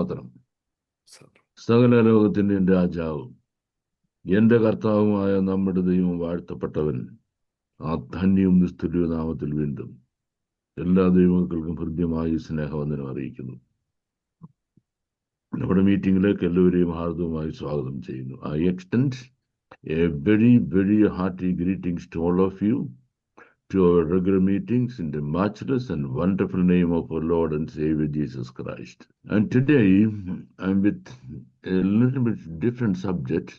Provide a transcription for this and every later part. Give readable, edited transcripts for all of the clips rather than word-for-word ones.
സ്തോത്രം. സകല ലോകത്തിൻ്റെ രാജാവും എൻ്റെ കർത്താവുമായ നമ്മുടെ ദൈവം വാഴ്ത്തപ്പെട്ടവൻ ആ ധന്യവും നിസ്തുല്യ നാമത്തിൽ വീണ്ടും എല്ലാ ദൈവങ്ങൾക്കും ഹൃദ്യമായി സ്നേഹവന്ദനം അറിയിക്കുന്നു. നമ്മുടെ മീറ്റിംഗിലേക്ക് എല്ലാവരെയും ഹാർദവുമായി സ്വാഗതം ചെയ്യുന്നു. I extend a very, very hearty greetings to all of you to our regular meetings in the matchless and wonderful name of our Lord and Savior Jesus Christ. And today I'm with a little bit different subject,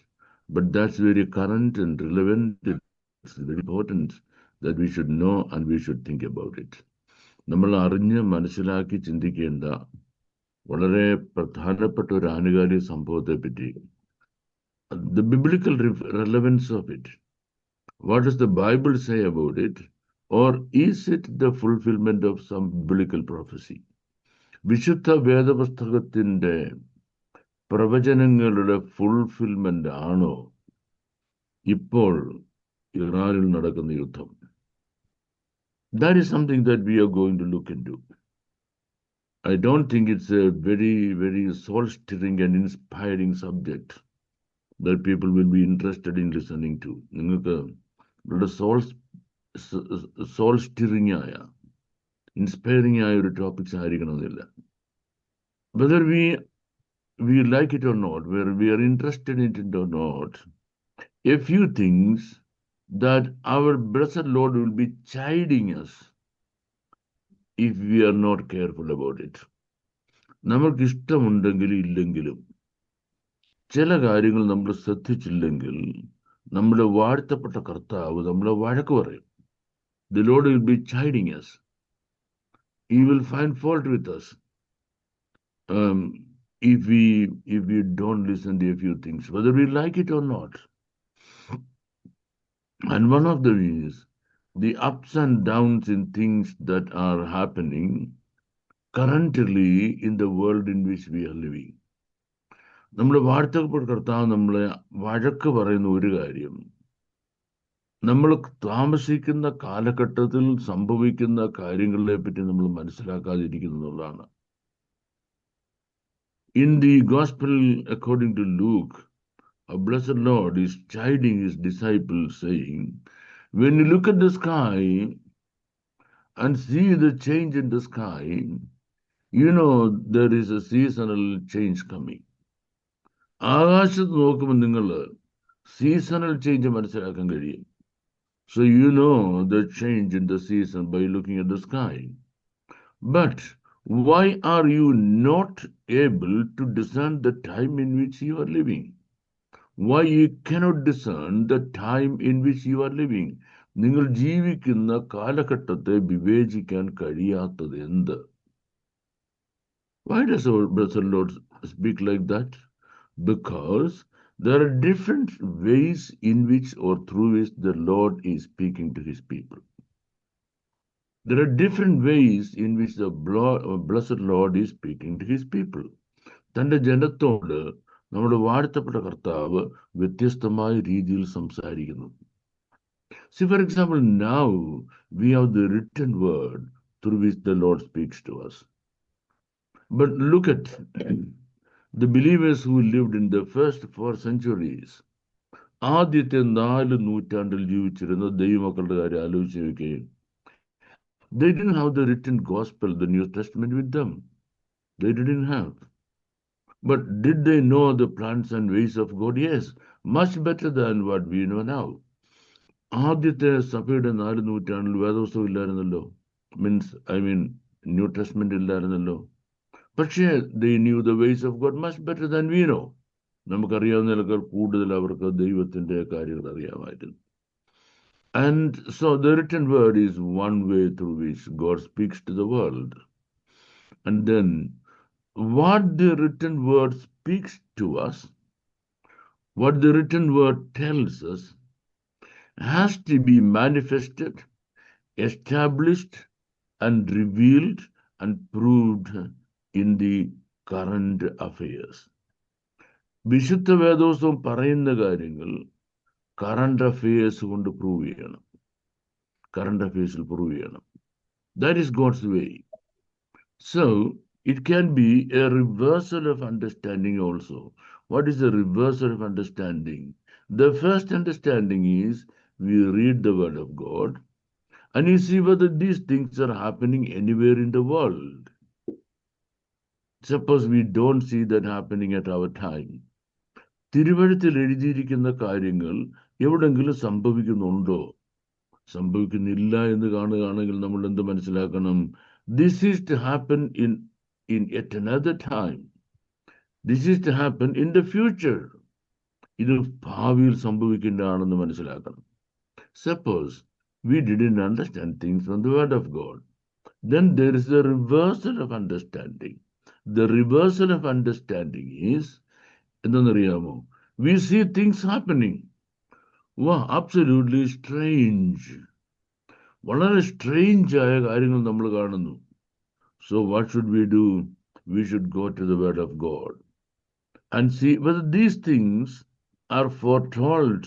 but that's very current and relevant. It's very important that we should know and we should think about it. നമ്മൾ അറിഞ്ഞ് മനസ്സിലാക്കി ചിന്തിക്കേണ്ട വളരെ പ്രധാനപ്പെട്ട ഒരു ആനുകാലിക സംഭവത്തെ പറ്റി, the biblical relevance of it. What does the Bible say about it? Or is it the fulfillment of some biblical prophecy? വിശുദ്ധ വേദപുസ്തകത്തിന്റെ പ്രവചനങ്ങളുടെ ഫുൾഫിൽമെന്റ് ആണോ ഇപ്പോൾ ഇറാനിൽ നടക്കുന്ന യുദ്ധം? That is something that we are going to look into. I don't think it's a very, very soul-stirring and inspiring subject that people will be interested in listening to. നിങ്ങൾക്ക് വളരെ soul stirring ആയ, inspiring ആയ ഒരു topics ആയിരിക്കണമെന്നില്ല. Whether we like it or not, whether we are interested in it or not, a few things that our blessed Lord will be chiding us if we are not careful about it. നമുക്ക് ഇഷ്ടമുണ്ടെങ്കിലും ഇല്ലെങ്കിലും ചില കാര്യങ്ങൾ നമ്മൾ ശ്രദ്ധിച്ചില്ലെങ്കിൽ നമ്മുടെ വാഴ്ത്തപ്പെട്ട കർത്താവ് നമ്മളെ വഴക്ക് പറയും. The Lord will be chiding us. He will find fault with us if we don't listen to a few things, whether we like it or not. And one of them is the ups and downs in things that are happening currently in the world in which we are living. നമ്മുടെ വാഴ്ത്തപ്പെട്ട കർത്താവ് നമ്മളെ വഴക്ക് പറയുന്ന ഒരു കാര്യം, നമ്മൾ താമസിക്കുന്ന കാലഘട്ടത്തിൽ സംഭവിക്കുന്ന കാര്യങ്ങളെ പറ്റി നമ്മൾ മനസ്സിലാക്കാതിരിക്കുന്നതാണ്. In the gospel according to Luke, our blessed Lord is chiding his disciples, saying, when you look at the sky and see the change in the sky, you know there is a seasonal change coming. ആകാശത്ത് നോക്കുമ്പോൾ നിങ്ങൾ seasonal change മനസ്സിലാക്കാൻ കഴിയും. So you know the change in the season by looking at the sky. But why are you not able to discern the time in which you are living? Why you cannot discern the time in which you are living? നിങ്ങൾ ജീവിക്കുന്ന കാലഘട്ടത്തെ വിവേചിക്കാൻ കഴിയാത്തത് എന്ത്? Why does our blessed Lord speak like that? Because there are different ways in which or through which the Lord is speaking to his people. There are different ways in which the blessed Lord is speaking to his people. തന്റെ ജനത്തോട് നമ്മുടെ വാഴ്ത്തപ്പെട്ട കർത്താവ് വ്യത്യസ്തമായ രീതിയിൽ സംസാരിക്കുന്നു. See, for example, now we have the written word through which the Lord speaks to us. But look at the believers who lived in the first 4 centuries. ആദ്യത്തെ 4 നൂറ്റാണ്ടിൽ ജീവിച്ചിരുന്ന ദൈവമക്കളുടെ കാര്യം ആലോചിച്ച് നോക്കുകയും, they didn't have the written gospel, the New Testament with them. They didn't have. But did they know the plans and ways of God? Yes, much better than what we know now. ആദ്യത്തെ സഭയുടെ 4 നൂറ്റാണ്ടിൽ വേദപുസ്തകം ഇല്ലായിരുന്നല്ലോ. New testament ഇല്ലായിരുന്നല്ലോ. പക്ഷേ they knew the ways of God much better than we know. നമുക്കറിയാവുന്നതിനേക്കാൾ കൂടുതൽ അവർക്ക് ദൈവത്തിന്റെ കാര്യങ്ങൾ അറിയാമായിരുന്നു. And so the written word is one way through which God speaks to the world. And then what the written word speaks to us, what the written word tells us, has to be manifested, established, and revealed and proved in the current affairs. വിശുദ്ധ വേദോത്സവം പറയുന്ന കാര്യങ്ങൾ current affairs കൊണ്ട് prove ചെയ്യണം. Current അഫയേഴ്സിൽ prove ചെയ്യണം. That is God's way. So It can be a reversal of understanding also. What is a reversal of understanding? The first understanding is we read the Word of God and you see whether these things are happening anywhere in the world. Suppose we don't see that happening at our time. തിരുവഴുത്തിൽ എഴുതിയിരിക്കുന്ന കാര്യങ്ങൾ എവിടെങ്കിലും സംഭവിക്കുന്നുണ്ടോ? സംഭവിക്കുന്നില്ല എന്ന് കാണുകയാണെങ്കിൽ നമ്മൾ എന്ത് മനസ്സിലാക്കണം? This is to happen in yet another time. This is to happen in the future. ഇത് ഭാവിയിൽ സംഭവിക്കേണ്ടതാണെന്ന് മനസ്സിലാക്കണം. Suppose we didn't understand things from the Word of God. Then there is a reversal of understanding. The reversal of understanding is, എന്തെന്നറിയാമോ? We see things happening. Wow, absolutely strange. വളരെ strange ആയ കാര്യങ്ങൾ നമ്മൾ കാണുന്നു. So what should we do? We should go to the Word of God and see whether these things are foretold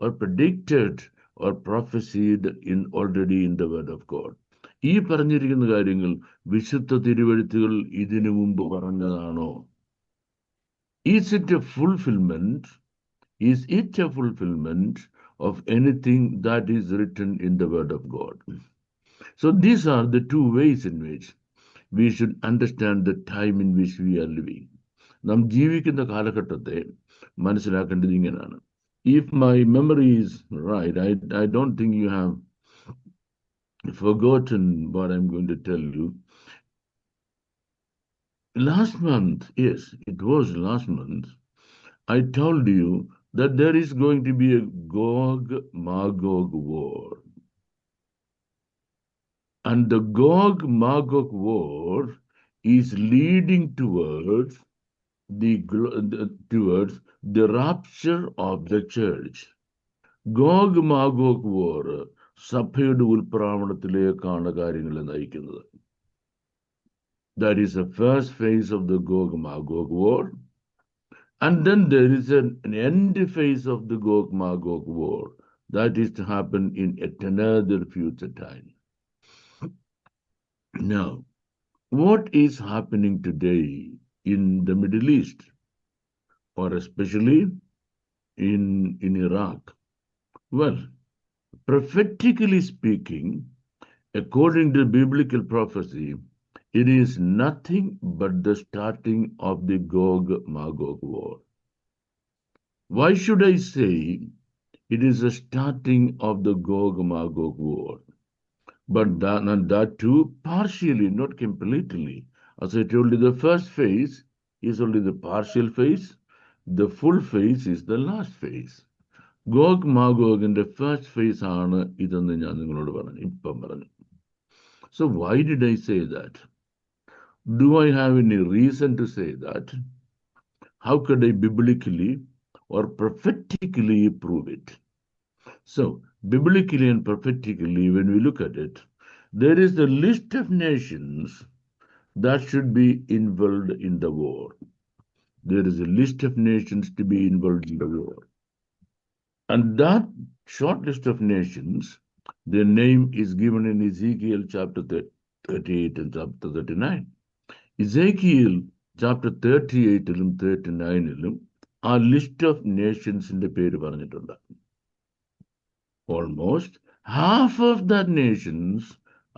or predicted or prophesied already in the Word of God. ഈ പറഞ്ഞിരിക്കുന്ന കാര്യങ്ങൾ വിശുദ്ധ തിരുവെഴുത്തുകൾ ഇതിനു മുമ്പ് പറഞ്ഞതാണോ? Is it a fulfillment? Is it a fulfillment of anything that is written in the Word of God? So these are the two ways in which we should understand the time in which we are living. നാം ജീവിക്കുന്ന കാലഘട്ടത്തെ മനസ്സിലാക്കേണ്ടത് ഇങ്ങനെയാണ്. If my memory is right, I don't think you have forgotten what I'm going to tell you. Last month, yes, it was last month, I told you that there is going to be a Gog-Magog war. And the Gog-Magog war is leading towards the rapture of the church. Gog-Magog war സഭയുടെ ഉൽപ്രാവണത്തിലേക്കാണ് കാര്യങ്ങളെ നയിക്കുന്നത്. That is the first phase of the Gog-Magog war. And then there is an end phase of the Gog-Magog war that is to happen in another future time. Now, what is happening today in the Middle East, or especially in Iraq? Well, prophetically speaking, according to biblical prophecy, it is nothing but the starting of the Gog-Magog war. Why should I say it is the starting of the Gog-Magog war? But that too partially, not completely. As I told you, the first phase is only the partial phase. The full phase is the last phase. Gog-Magog in the first phase ആണ് ഇതെന്ന് ഞാൻ നിങ്ങളോട് ഇപ്പം പറഞ്ഞു. So why did I say that? Do I have any reason to say that? How could I biblically or prophetically prove it? So, biblically and prophetically, when we look at it, there is a list of nations that should be involved in the war. There is a list of nations to be involved in the war. And that short list of nations, their name is given in Ezekiel chapter 38 and chapter 39. Ezekiel chapter 38 and 39 are list of nations in the പേര് പറഞ്ഞിട്ടുണ്ട്. Almost half of that nations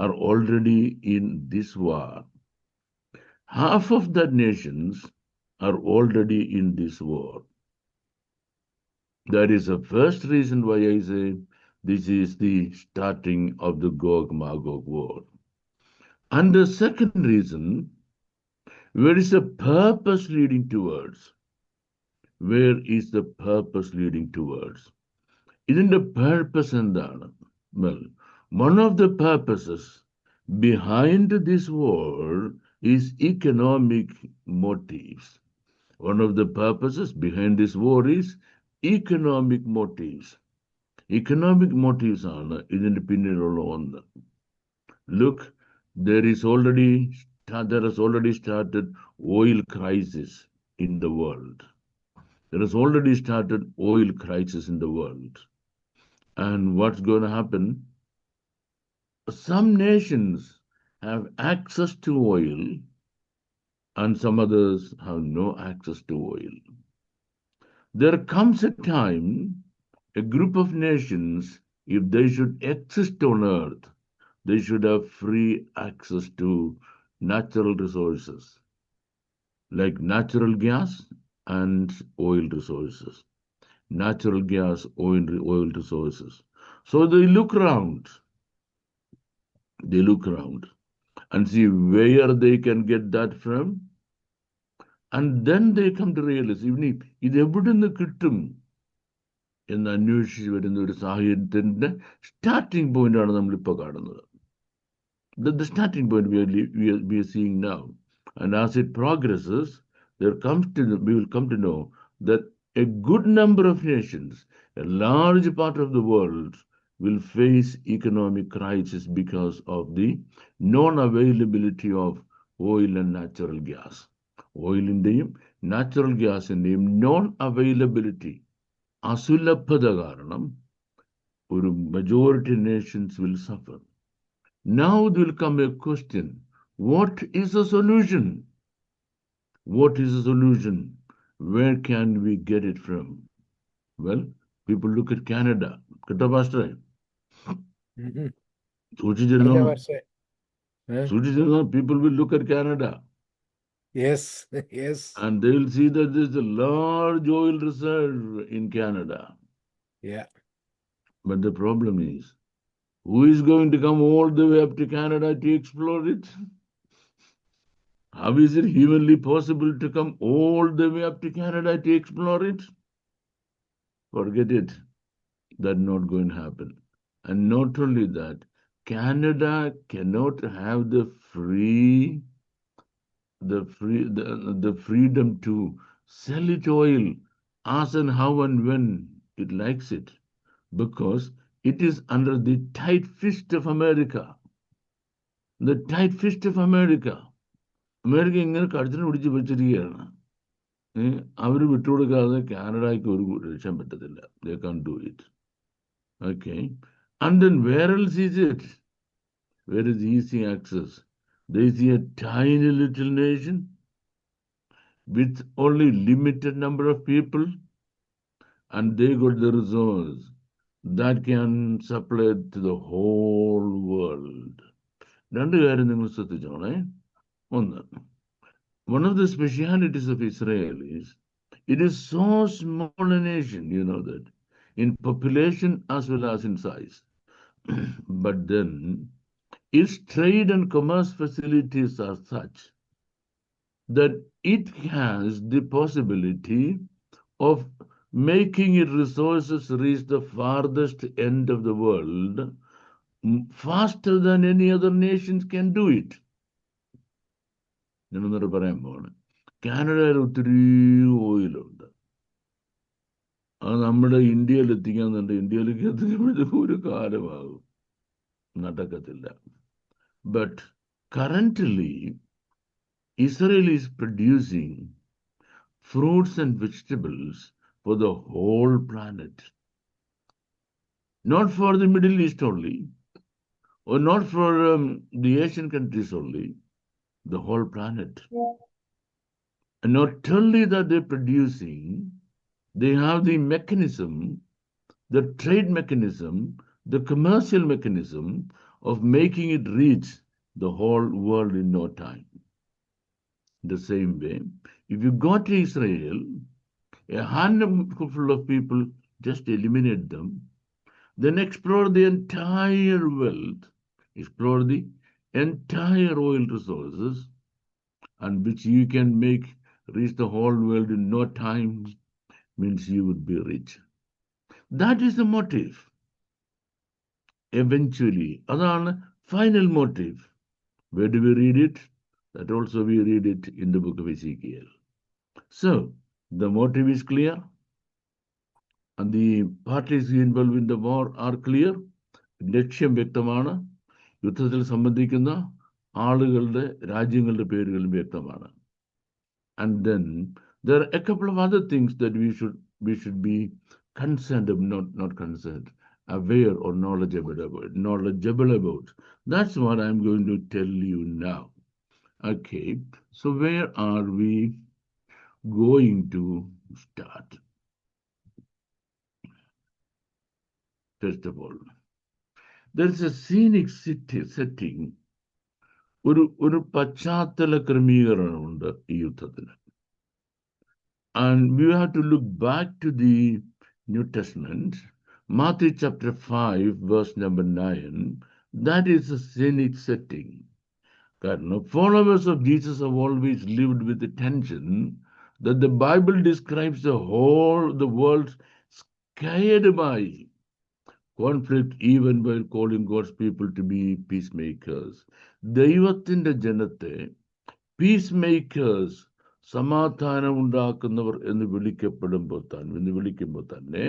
are already in this war. Half of that nations are already in this war. That is the first reason why I say this is the starting of the Gog-Magog war. And the second reason, where is the purpose leading towards? Where is the purpose leading towards? ഇതിന്റെ purpose എന്താണ്? Well, one of the purposes behind this war is economic motives. One of the purposes behind this war is economic motives. Economic motives ആണ് ഇതിന്റെ പിന്നിലുള്ള ഒന്ന്. Look, there has already started oil crisis in the world. There has already started oil crisis in the world. And what's going to happen? Some nations have access to oil and some others have no access to oil. There comes a time, a group of nations, if they should exist on earth, they should have free access to natural resources like natural gas and oil resources. Natural gas, oil resources. So they look around and see where they can get that from. And then they come to realize, even ഇത് എവിടെ നിന്ന് കിട്ടും എന്ന് അന്വേഷിച്ച് വരുന്ന ഒരു സാഹചര്യത്തിന്റെ starting point ആണ് നമ്മളിപ്പോൾ കാണുന്നത്. The starting point we are seeing now. And as it progresses, we will come to know that a good number of nations, a large part of the world, will face economic crisis because of the non-availability of oil and natural gas. ഓയിലിന്റെയും natural ഗ്യാസിന്റെയും non availability, അസുലഭ്യത കാരണം ഒരു majority nations will suffer. Now there will come a question, what is the solution? What is the solution? Where can we get it from? Well, people look at Canada. Kata Pastor. People will look at Canada. Yes, yes. And they will see that there is a large oil reserve in Canada. Yeah. But the problem is, who is going to come all the way up to Canada to explore it? How is it humanly possible to come all the way up to Canada to explore it? Forget it. That's not going to happen. And not only that, Canada cannot have the freedom to sell its oil as and how and when it likes it, because it is under the tight fist of America. The tight fist of America. America ഇങ്ങനെ കഴുത്തിന് പിടിച്ച് വെച്ചിരിക്കുകയാണ്. അവർ വിട്ടുകൊടുക്കാതെ കാനഡയ്ക്ക് ഒരു രക്ഷ പറ്റത്തില്ല. They can't do it. Okay. And then where else is it? Where is easy access? There is a tiny little nation with only limited number of people, and they got the resource that can supply to the whole world. രണ്ട് കാര്യം നിങ്ങൾ ശ്രദ്ധിച്ചോണേ. ഒന്ന്, one of the specialities of Israel is it is so small a nation, you know that, in population as well as in size. But then its trade and commerce facilities are such that it has the possibility of making its resources reach the farthest end of the world faster than any other nations can do it. ഞാനൊന്നൂടെ പറയാൻ പോവാണ്. കാനഡയിൽ ഒത്തിരി ഓയിലുണ്ട്. അത് നമ്മുടെ ഇന്ത്യയിൽ എത്തിക്കാന്നുണ്ട്. ഇന്ത്യയിലേക്ക് എത്തിക്കുമ്പോഴത്തേക്കും ഒരു കാലമാകും, നടക്കത്തില്ല. But currently, Israel is producing fruits and vegetables for the whole planet. Not for the Middle East only, or not for the Asian countries only, the whole planet. And not only that they're producing, they have the mechanism, the trade mechanism, the commercial mechanism of making it reach the whole world in no time. The same way, if you go to Israel, a handful of people, just eliminate them, then explore the entire wealth, explore the entire oil resources, and which you can make reach the whole world in no time, means you would be rich. That is the motive. Eventually, അതാണ് final motive. Where do we read it? That also we read it in the book of Ezekiel. So, the motive is clear, and the parties involved in the war are clear. ലക്ഷ്യം വ്യക്തമാണ്. യുദ്ധത്തിൽ സംബന്ധിക്കുന്ന ആളുകളുടെ, രാജ്യങ്ങളുടെ പേരുകളും വ്യക്തമാണ്. And then there are a couple of other things that we should be concerned of, not concerned, aware or knowledgeable about. That's what I'm going to tell you now. Okay, so where are we going to start? First of all, there's a scenic setting. ഒരു പശ്ചാത്തല ക്രമീകരണമുണ്ട് ഈ യുദ്ധത്തിന്. And we have to look back to the New Testament, Matthew chapter 5, verse number 9. That is a scenic setting. കാരണം followers of Jesus have always lived with the tension that the Bible describes the world scared by conflict even while calling God's people to be peacemakers. ദൈവത്തിന്റെ ജനത്തെ പീസ്മേക്കേഴ്സ്, സമാധാനം ഉണ്ടാക്കുന്നവർ എന്ന് വിളിക്കുമ്പോൾ തന്നെ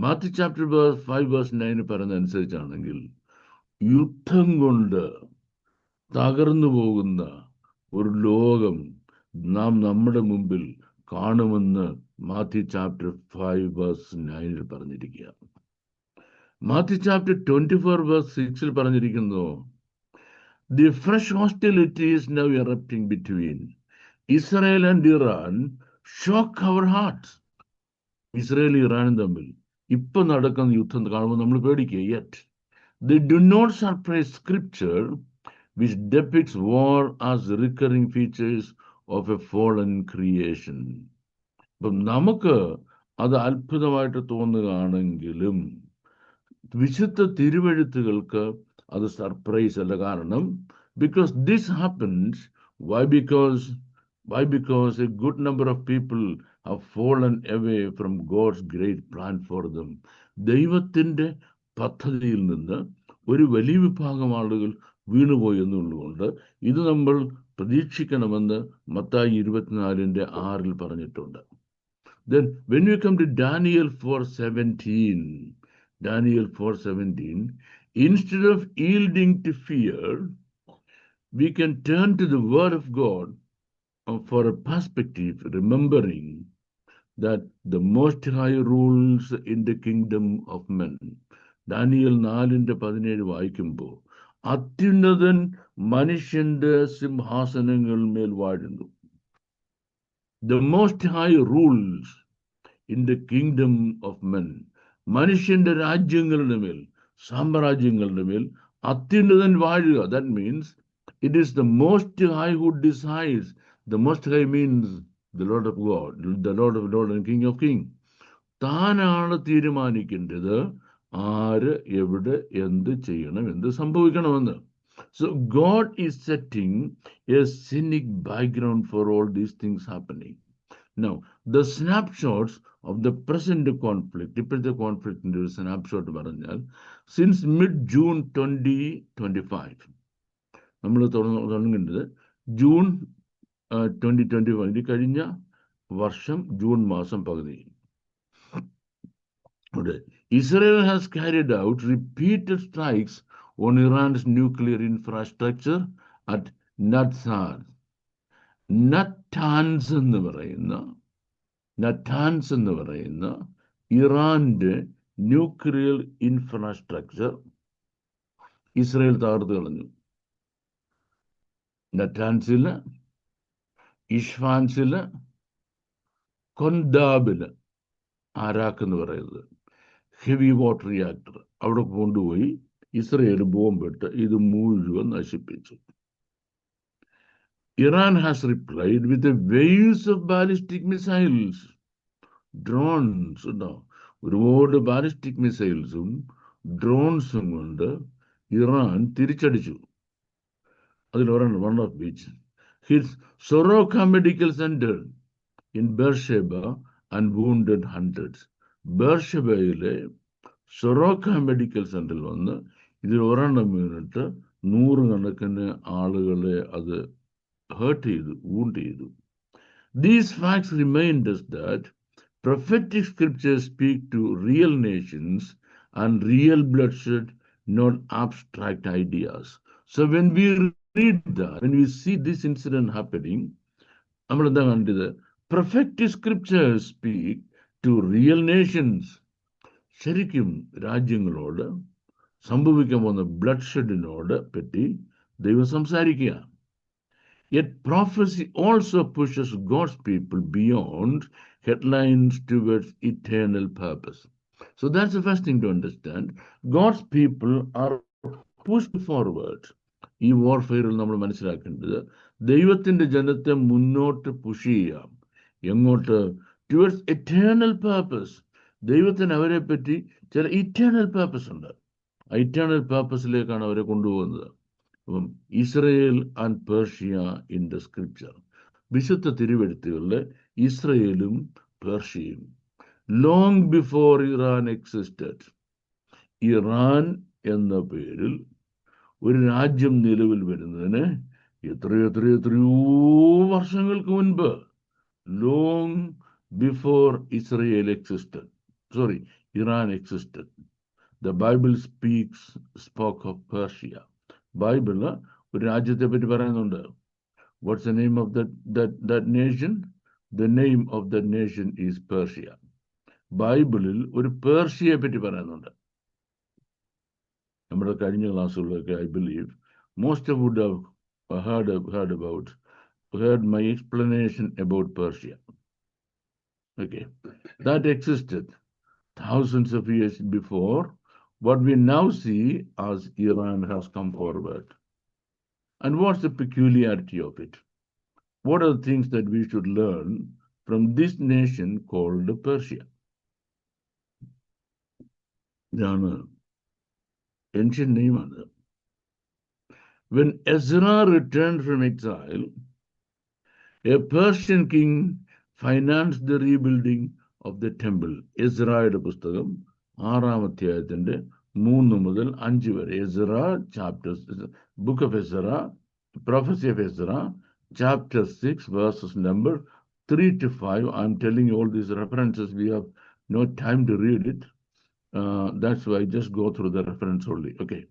Matthew chapter 5 verse 9 പറയുന്ന അനുസരിച്ചാണെങ്കിൽ യുദ്ധം കൊണ്ട് തകർന്നു പോകുന്ന ഒരു ലോകം നാം നമ്മുടെ മുമ്പിൽ കാണുമെന്ന് മാത്യു ചാപ്റ്റർ 5 verse 9 പറഞ്ഞിരിക്കുക. മാത്യു ചാപ്റ്റർ 24 verse 6 പറഞ്ഞിരിക്കുന്നു, the fresh hostility is now erupting between Israel and Iran, shock our hearts. Israel ഇറാനും തമ്മിൽ ഇപ്പൊ നടക്കുന്ന യുദ്ധം കാണുമ്പോൾ നമ്മൾ പേടിക്കുക. Yet they do not surprise scripture which depicts war as recurring features of a fallen creation. അപ്പം നമുക്ക് അത് അത്ഭുതമായിട്ട് തോന്നുകയാണെങ്കിലും വിശുദ്ധ തിരുവെഴുത്തുകൾക്ക് അത് സർപ്രൈസ് അല്ല. കാരണം because this happens, why? Because a good number of people have fallen away from God's great plan for them. ദൈവത്തിന്റെ പദ്ധതിയിൽ നിന്ന് ഒരു വലിയ വിഭാഗം ആളുകൾ വീണുപോയി എന്നുള്ളതുകൊണ്ട് ഇത് നമ്മൾ പ്രതീക്ഷിക്കണമെന്ന് മത്തായി 24:6 പറഞ്ഞിട്ടുണ്ട്. Then when we come to Daniel 4:17, instead of yielding to fear, we can turn to the word of God for a perspective, remembering that the Most High rules in the kingdom of men. Daniel 4:17 വായിക്കുമ്പോൾ അത്യുന്നതൻ മനുഷ്യന്റെ സിംഹാസനങ്ങൾ വാഴുന്നു. The Most High rules in the kingdom of men. മനുഷ്യന്റെ രാജ്യങ്ങളുടെ മേൽ, സാമ്രാജ്യങ്ങളുടെ മേൽ അത്യുന്നതൻ വാഴുക. That means it is the Most High who decides. The Most High means the Lord of God, the Lord of Lords and King of Kings. താനാണ് തീരുമാനിക്കേണ്ടത് ആര് എവിടെ എന്ത് ചെയ്യണം, എന്ത് സംഭവിക്കണമെന്ന്. So God is setting a scenic background for all these things happening. Now, the snapshots of the present conflict, ഇപ്പോഴത്തെ കോൺഫ്ലിക്റ്റിന്റെ ഒരു snapshot പറഞ്ഞാൽ, സിൻസ് mid-June 2025, നമ്മൾ തുടങ്ങേണ്ടത് ജൂൺ 2025, കഴിഞ്ഞ വർഷം ജൂൺ മാസം പകുതി. Israel has carried out repeated strikes on Iran's nuclear infrastructure at Natanz എന്ന് പറയുന്ന ഇറാന്റെ ന്യൂക്ലിയർ ഇൻഫ്രാസ്ട്രക്ചർ ഇസ്രായേൽ തകർത്ത് കളഞ്ഞു. നറ്റാൻസില്, ഇഷ്ഫാൻസില്, കൊന്ദാബില്, ആരാക്ക് എന്ന് പറയുന്നത് ഹെവി വാട്ടർ റിയാക്ടർ അവിടെ കൊണ്ടുപോയി ഇസ്രായേൽ ബോംബിട്ട് ഇത് മുഴുവൻ നശിപ്പിച്ചു. Iran has replied with the waves of ballistic missiles, drones. ഒരുപാട് ബാലിസ്റ്റിക് മിസൈൽസും ഡ്രോൺസും കൊണ്ട് ഇറാൻ തിരിച്ചടിച്ചു. അതിലൊരെണ്ണം, one of which hit Soroka Medical Center in Beersheba and wounded hundreds. ബേർഷബയിലെ സൊറോക്ക മെഡിക്കൽ സെന്ററിൽ വന്ന് ഇതിൽ ഒരെണ്ണം വീണിട്ട് 100 കണക്കിന് ആളുകളെ അത് hurt ചെയ്തു, wound ചെയ്തു. These facts remind us that prophetic scriptures speak to real nations and real bloodshed, not abstract ideas. So when we read that, when we see this incident happening, നമ്മൾ എന്താ കണ്ടത്? Prophetic scriptures speak to real nations. ശരിക്കും രാജ്യങ്ങളോട് സംഭവിക്കാൻ പോകുന്ന blood ഷെഡിനോട് പറ്റി ദൈവം സംസാരിക്കുക. Yet prophecy also pushes God's people beyond headlines towards eternal purpose. So that's the first thing to understand. God's people are pushed forward. ഈ വാർഫെയറിൽ നമ്മൾ മനസ്സിലാക്കേണ്ടത് ദൈവത്തിന്റെ ജനത്തെ മുന്നോട്ട് പുഷ് ചെയ്യാം. എങ്ങോട്ട്? Towards eternal purpose. ദൈവത്തിന് അവരെ പറ്റി ചില ഇറ്റേണൽ പർപ്പസ് ഉണ്ട്. ആ ഇറ്റേണൽ പർപ്പസിലേക്കാണ് അവരെ കൊണ്ടുപോകുന്നത്. അപ്പം Israel and Persia in the scripture, വിശുദ്ധ തിരുവെഴുത്തുകളിൽ ഇസ്രയേലും പേർഷ്യയും. Long before Iran existed, Iran എന്ന പേരിൽ ഒരു രാജ്യം നിലവിൽ വരുന്നതിന് എത്രയോ വർഷങ്ങൾക്ക് മുൻപ്, long before Israel existed, sorry, Iran existed, the Bible spoke of Persia. Bible ഒരു രാജ്യത്തെ പറ്റി പറയുന്നുണ്ട്. What's the name of that nation? The name of the nation is Persia. ബൈബിളിൽ ഒരു പേർഷ്യയെ പറ്റി പറയുന്നുണ്ട്. നമ്മുടെ കഴിഞ്ഞ ക്ലാസ്സുകളിലൊക്കെ I believe most of wood have heard my explanation about Persia. Okay, that existed thousands of years before what we now see as Iran has come forward. And what's the peculiarity of it? What are the things that we should learn from this nation called Persia? ഇതാണ് ancient name. When Ezra returned from exile, a Persian king financed the rebuilding of the temple. എസ്രായുടെ പുസ്തകം 6-ാം അധ്യായത്തിന്റെ 3 മുതൽ 5 വരെ. Ezra chapters, book of Ezra, prophecy of Ezra, chapter 6, verses number 3 to 5. I'm telling you all these references. We have no time to read it. That's why I just go through the reference only. Okay.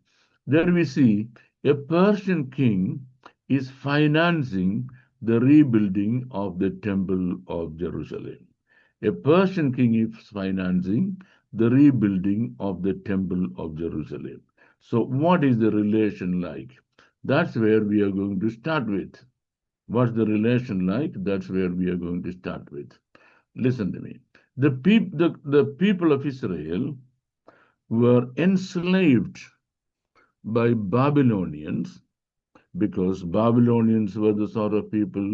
There we see a Persian king is financing the rebuilding of the temple of Jerusalem. A Persian king is financing the rebuilding of the temple of Jerusalem. So what is the relation like? That's where we are going to start with. What's the relation like? That's where we are going to start with. Listen to me. The people of Israel were enslaved by Babylonians, because Babylonians were the sort of people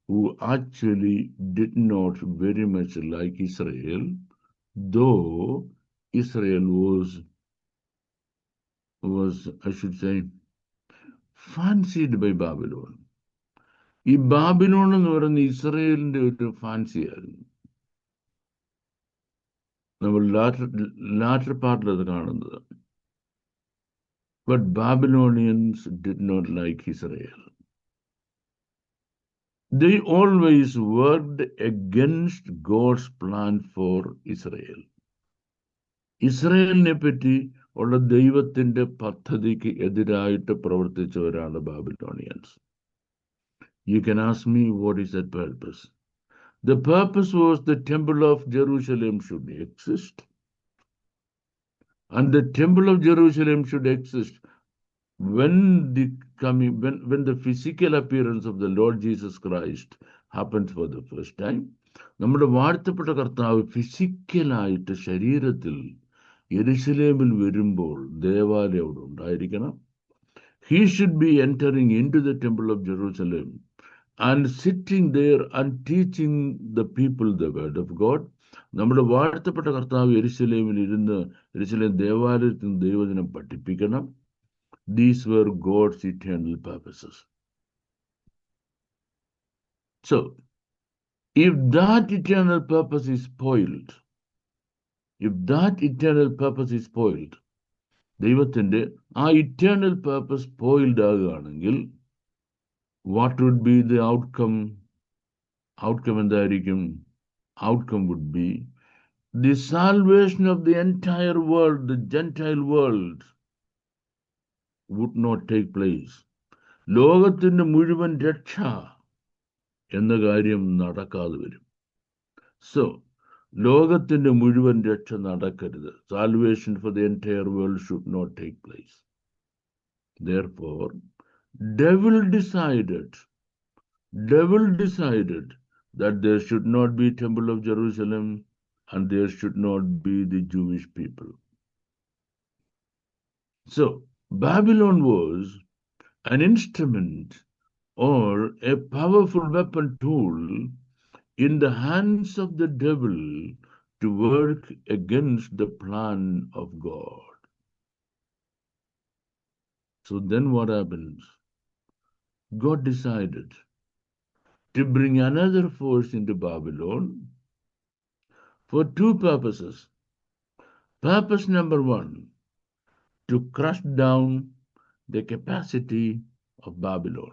who actually did not very much like Israel, though Israel was, I should say, fancied by Babylon. ഈ Babylon എന്ന് പറയുന്ന ഇസ്രയേലിന്റെ ഒരു fancy ആയിരുന്നു. നമ്മൾ lateral പാർട്ടിൽ അത് കാണുന്നത്. But Babylonians did not like Israel. They always worked against God's plan for Israel. ഇസ്രയേലിനെ പറ്റി ഉള്ള ദൈവത്തിന്റെ പദ്ധതിക്ക് എതിരായിട്ട് പ്രവർത്തിച്ചവരാണ് Babylonians. You can ask me, what is that purpose? The purpose was the temple of Jerusalem should exist. And the temple of Jerusalem should exist when the physical appearance of the Lord Jesus Christ happens for the first time. നമ്മുടെ വാഴ്ത്തപ്പെട്ട കർത്താവ് ഫിസിക്കലായിട്ട് ശരീരത്തിൽ യെരുശലേമിൽ വരുമ്പോൾ ദേവാലയം അവിടെ ഉണ്ടായിരിക്കണം. He should be entering into the temple of Jerusalem and sitting there and teaching the people the word of God. നമ്മുടെ വാഴ്ത്തപ്പെട്ട കർത്താവ് യെരുശലേമിൽ ഇരുന്ന് യെരുശലേം ദേവാലയത്തിൽ ദൈവദിനം പഠിപ്പിക്കണം. These were God's eternal purposes. So, if that eternal purpose is spoiled, ദൈവത്തിന്റെ ആ eternal purpose spoiled ആകുകയാണെങ്കിൽ, what would be the outcome? Outcome എന്തായിരിക്കും? Outcome would be the salvation of the entire world, the Gentile world, would not take place. ലോകത്തിന്റെ മുഴുവൻ രക്ഷ എന്ന കാര്യം നടക്കാതെ വരും. So, ലോകത്തിന്റെ മുഴുവൻ രക്ഷ നടക്കരുത്. Salvation for the entire world should not take place. Therefore, devil decided devil decided that there should not be Temple of Jerusalem and there should not be the Jewish people. So Babylon was an instrument or a powerful weapon tool in the hands of the devil to work against the plan of God. So then what happens? God decided to bring another force into Babylon for two purposes. Purpose number one, to crush down the capacity of Babylon,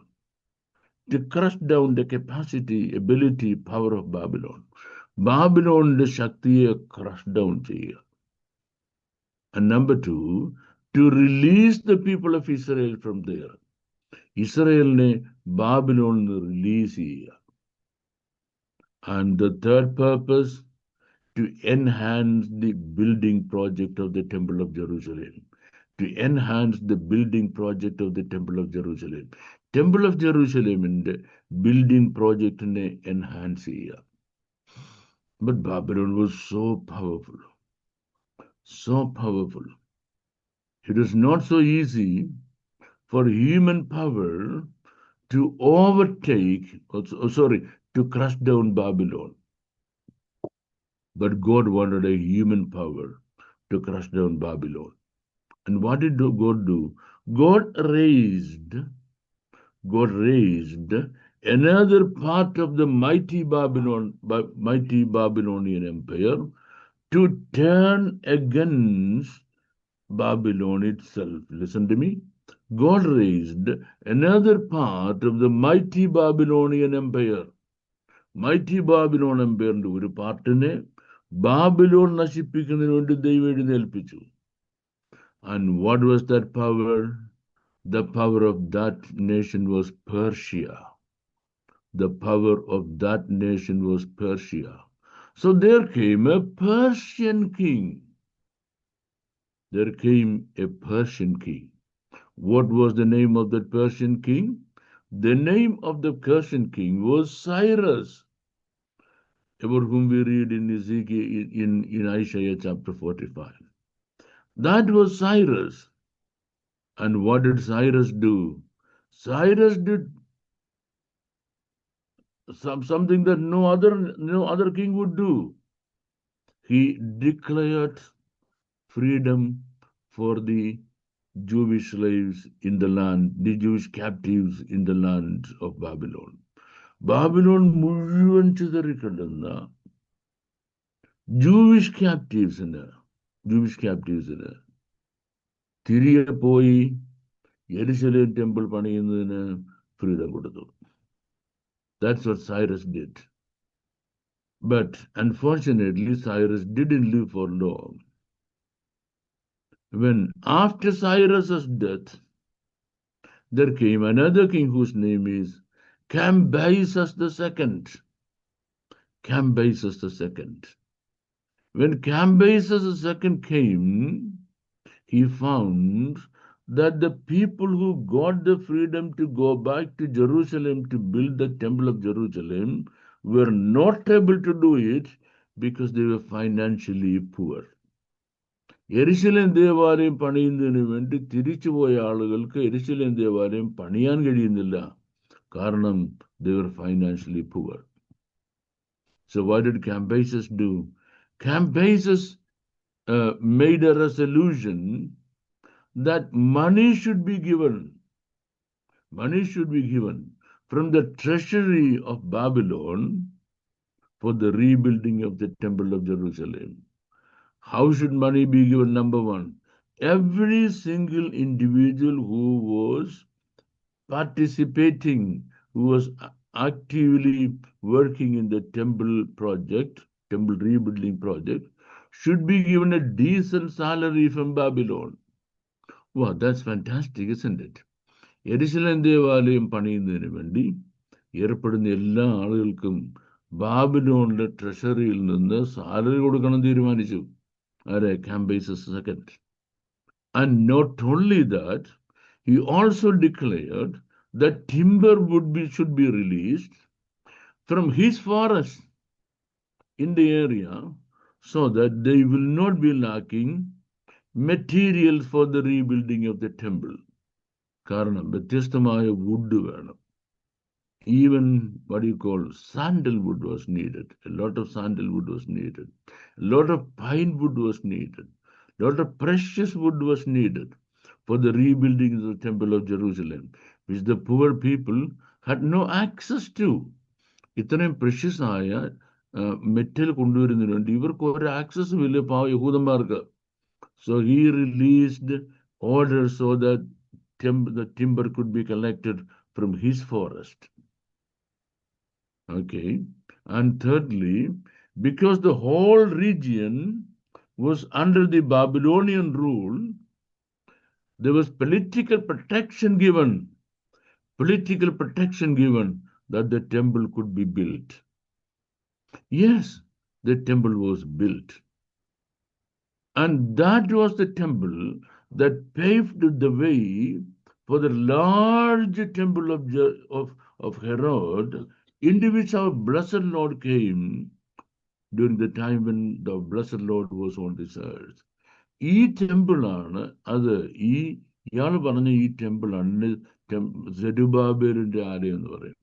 to crush down the capacity, ability, power of Babylon. Babylon's ശക്തിയെ crush down ചെയ്യുക. And number two, to release the people of Israel from there. ഇസ്രയേലിനെ ബാബിലോണിൽ നിന്ന് release ചെയ്യുക. And the third purpose, to enhance the building project of the Temple of Jerusalem. To enhance the building project of the Temple of Jerusalem. Temple of Jerusalem in the building project enhance ചെയ്യുക. But Babylon was so powerful. So powerful. It is not so easy for human power to overtake, to crush down Babylon. But God wanted a human power to crush down Babylon. And what did God do? God raised another part of the mighty Babylonian Empire to turn against Babylon itself. Listen to me. God raised another part of the mighty Babylonian Empire. Mighty Babylon Empire ഒരു പാർട്ടിനെ Babylon നശിപ്പിക്കുന്നതിന് വേണ്ടി ദൈവം എഴുന്നേൽപ്പിച്ചു. And what was that power? The power of that nation was Persia. The power of that nation was Persia. So there came a Persian king. There came a Persian king. What was the name of that Persian king? The name of the Persian king was Cyrus, about whom we read in Ezekiel, in Isaiah chapter 45. That was Cyrus. And what did Cyrus do? Cyrus did something that no other king would do. He declared freedom for the Jewish slaves in the land, the Jewish captives in the land of Babylon. Babylon മുഴുവൻ ചിതറിക്കിടന്ന Jewish captivesന് തിരികെ പോയി യെരുശലേം temple പണിയുന്നതിന് freedom കൊടുത്തു. That's what Cyrus did. But unfortunately, Cyrus didn't live for long. When after Cyrus's death, there came another king whose name is Cambyses II. Cambyses II. When Cambyses II came, he found that the people who got the freedom to go back to Jerusalem to build the Temple of Jerusalem were not able to do it because they were financially poor. യെരുശലേം ദേവാലയം പണിയുന്നതിന് വേണ്ടി തിരിച്ചുപോയ ആളുകൾക്ക് യെരുശലേം ദേവാലയം പണിയാൻ കഴിയുന്നില്ല. കാരണം they were financially poor. So what did Cambyses do? Cambyses made a resolution that money should be given from the treasury of Babylon for the rebuilding of the Temple of Jerusalem. How should money be given? Number one, every single individual who was participating, who was actively working in the temple rebuilding project, should be given a decent salary from Babylon. Wow, that's fantastic, isn't it? യെരുശലേം ദേവാലയം പണിയുന്നതിന് വേണ്ടി ഏർപ്പെടുന്ന എല്ലാ ആളുകൾക്കും ബാബിലോണിലെ ട്രഷറിയിൽ നിന്ന് salary കൊടുക്കണം തീരുമാനിച്ചു. ആരെ? Cambyses II. And not only that, he also declared that timber should be released from his forest in the area so that they will not be lacking materials for the rebuilding of the temple. കാരണം വ്യത്യസ്തമായ wood വേണം. Even what you call sandalwood was needed. A lot of sandalwood was needed. A lot of pine wood was needed. A lot of precious wood was needed for the rebuilding of the temple of Jerusalem, which the poor people had no access to. ഇത്രയും precious ആയ metal കൊണ്ടുവരുന്നതിന് വേണ്ടി ഇവർക്ക് ഒരു ആക്സസും ഇല്ല യഹൂദന്മാർക്ക്. So he released orders so that the timber could be collected from his forest. Okay. And thirdly, because the whole region was under the Babylonian rule, there was political protection given that the temple could be built. Yes, the temple was built. And that was the temple that paved the way for the large temple of Herod, into which our blessed Lord came during the time when the blessed Lord was on this earth. ഈ ടെമ്പിളാണ് അത്. ഇയാൾ പറഞ്ഞ ഈ ടെമ്പിളാണ് സെരുബാബേലിന്റെ ആലയം എന്ന് പറയും.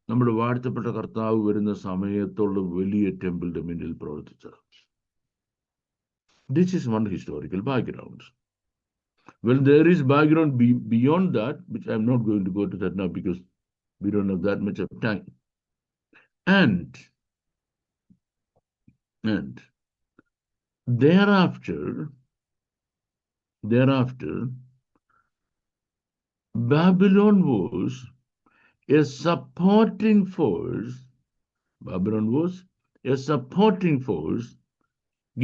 നമ്മുടെ വാഴ്ത്തപ്പെട്ട കർത്താവ് വരുന്ന സമയത്തുള്ള വലിയ ടെമ്പിളിന്റെ മുന്നിൽ പ്രവർത്തിച്ചത്. This is one historical background. Well, there is background beyond that, which I'm not going to go to that now because we don't have that much of time. And thereafter, Babylon was a supporting force. Babylon was a supporting force,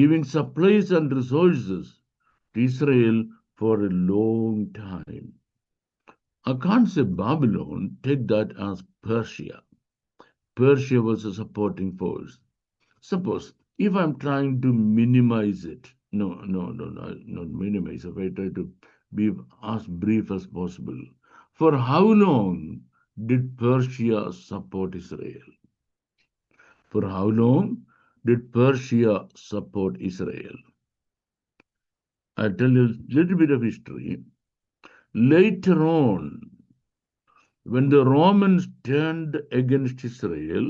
giving supplies and resources to Israel for a long time. I can't say Babylon, take that as Persia. Persia was a supporting force. Suppose if I'm trying to minimize it, not minimize, if I try to be as brief as possible, for how long did Persia support Israel? For how long did Persia support Israel? I'll tell you a little bit of history. Later on, when the Romans turned against Israel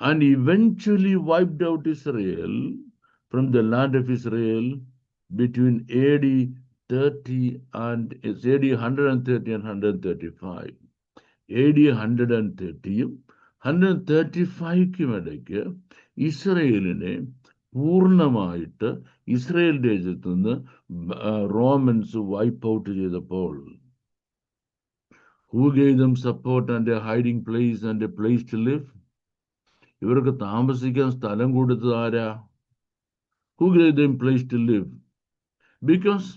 and eventually wiped out Israel from the land of Israel between AD 130 and 135. AD 130യും 135ക്കും ഇടയ്ക്ക് ഇസ്രയേലിനെ പൂർണ്ണമായിട്ട് Israel ദേശത്ത് നിന്ന് romance wipe out ചെയ്തപ്പോൾ, who gave them support and a hiding place and a place to live? ഇവർക്ക് താമസിക്കാൻ സ്ഥലം കൊടുത്തത് ആരാ? Who gave them place to live? Because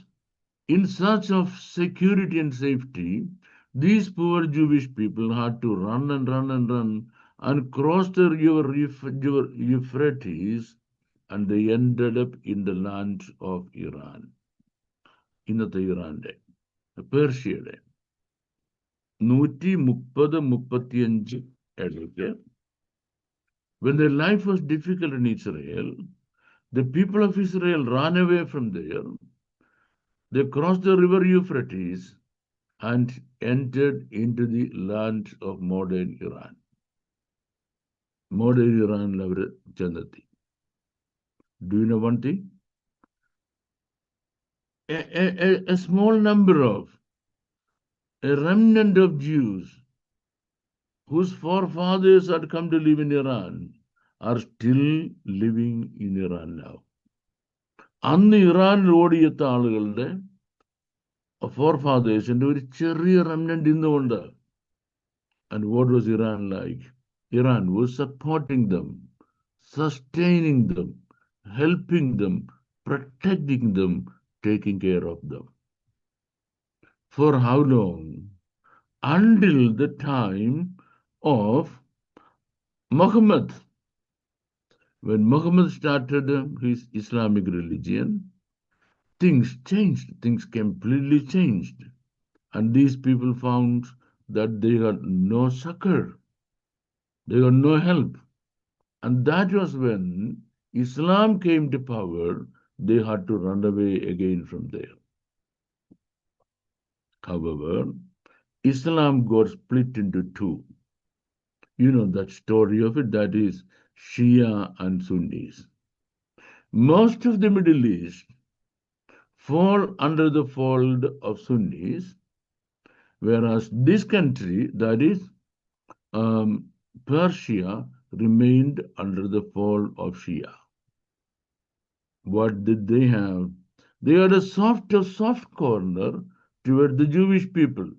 in search of security and safety, these poor Jewish people had to run and cross the river Euphrates, and they ended up in the land of Iran. ഇന്നത്തെ ഇറാന്റെ, പേർഷ്യയുടെ 130-135 ഇടയ്ക്ക്, when their life was difficult in Israel, the people of Israel ran away from there. They crossed the river Euphrates and entered into the land of modern Iran. Modern Iran our ചെന്നെത്തി. Do you know one thing? A small number of, a remnant of Jews whose forefathers had come to live in Iran are still living in Iran now. അന്ന് ഇറാനിൽ ഓടിയെത്ത ആളുകളുടെ ഫോർഫാദേഴ്സിന്റെ ഒരു ചെറിയ remnant ഇന്നുകൊണ്ട്. And what was Iran like? Iran was supporting them, sustaining them, helping them, protecting them, taking care of them. For how long? Until the time of Muhammad. When Muhammad started his Islamic religion, things changed. Things completely changed. And these people found that they got no succor, they got no help. And that was when Islam came to power, they had to run away again from there. However, Islam got split into two. You know that story of it, that is Shia and Sunnis. Most of the Middle East fall under the fold of Sunnis, whereas this country, that is Persia, remained under the fold of Shia. What did they have? They had a soft corner toward the Jewish people,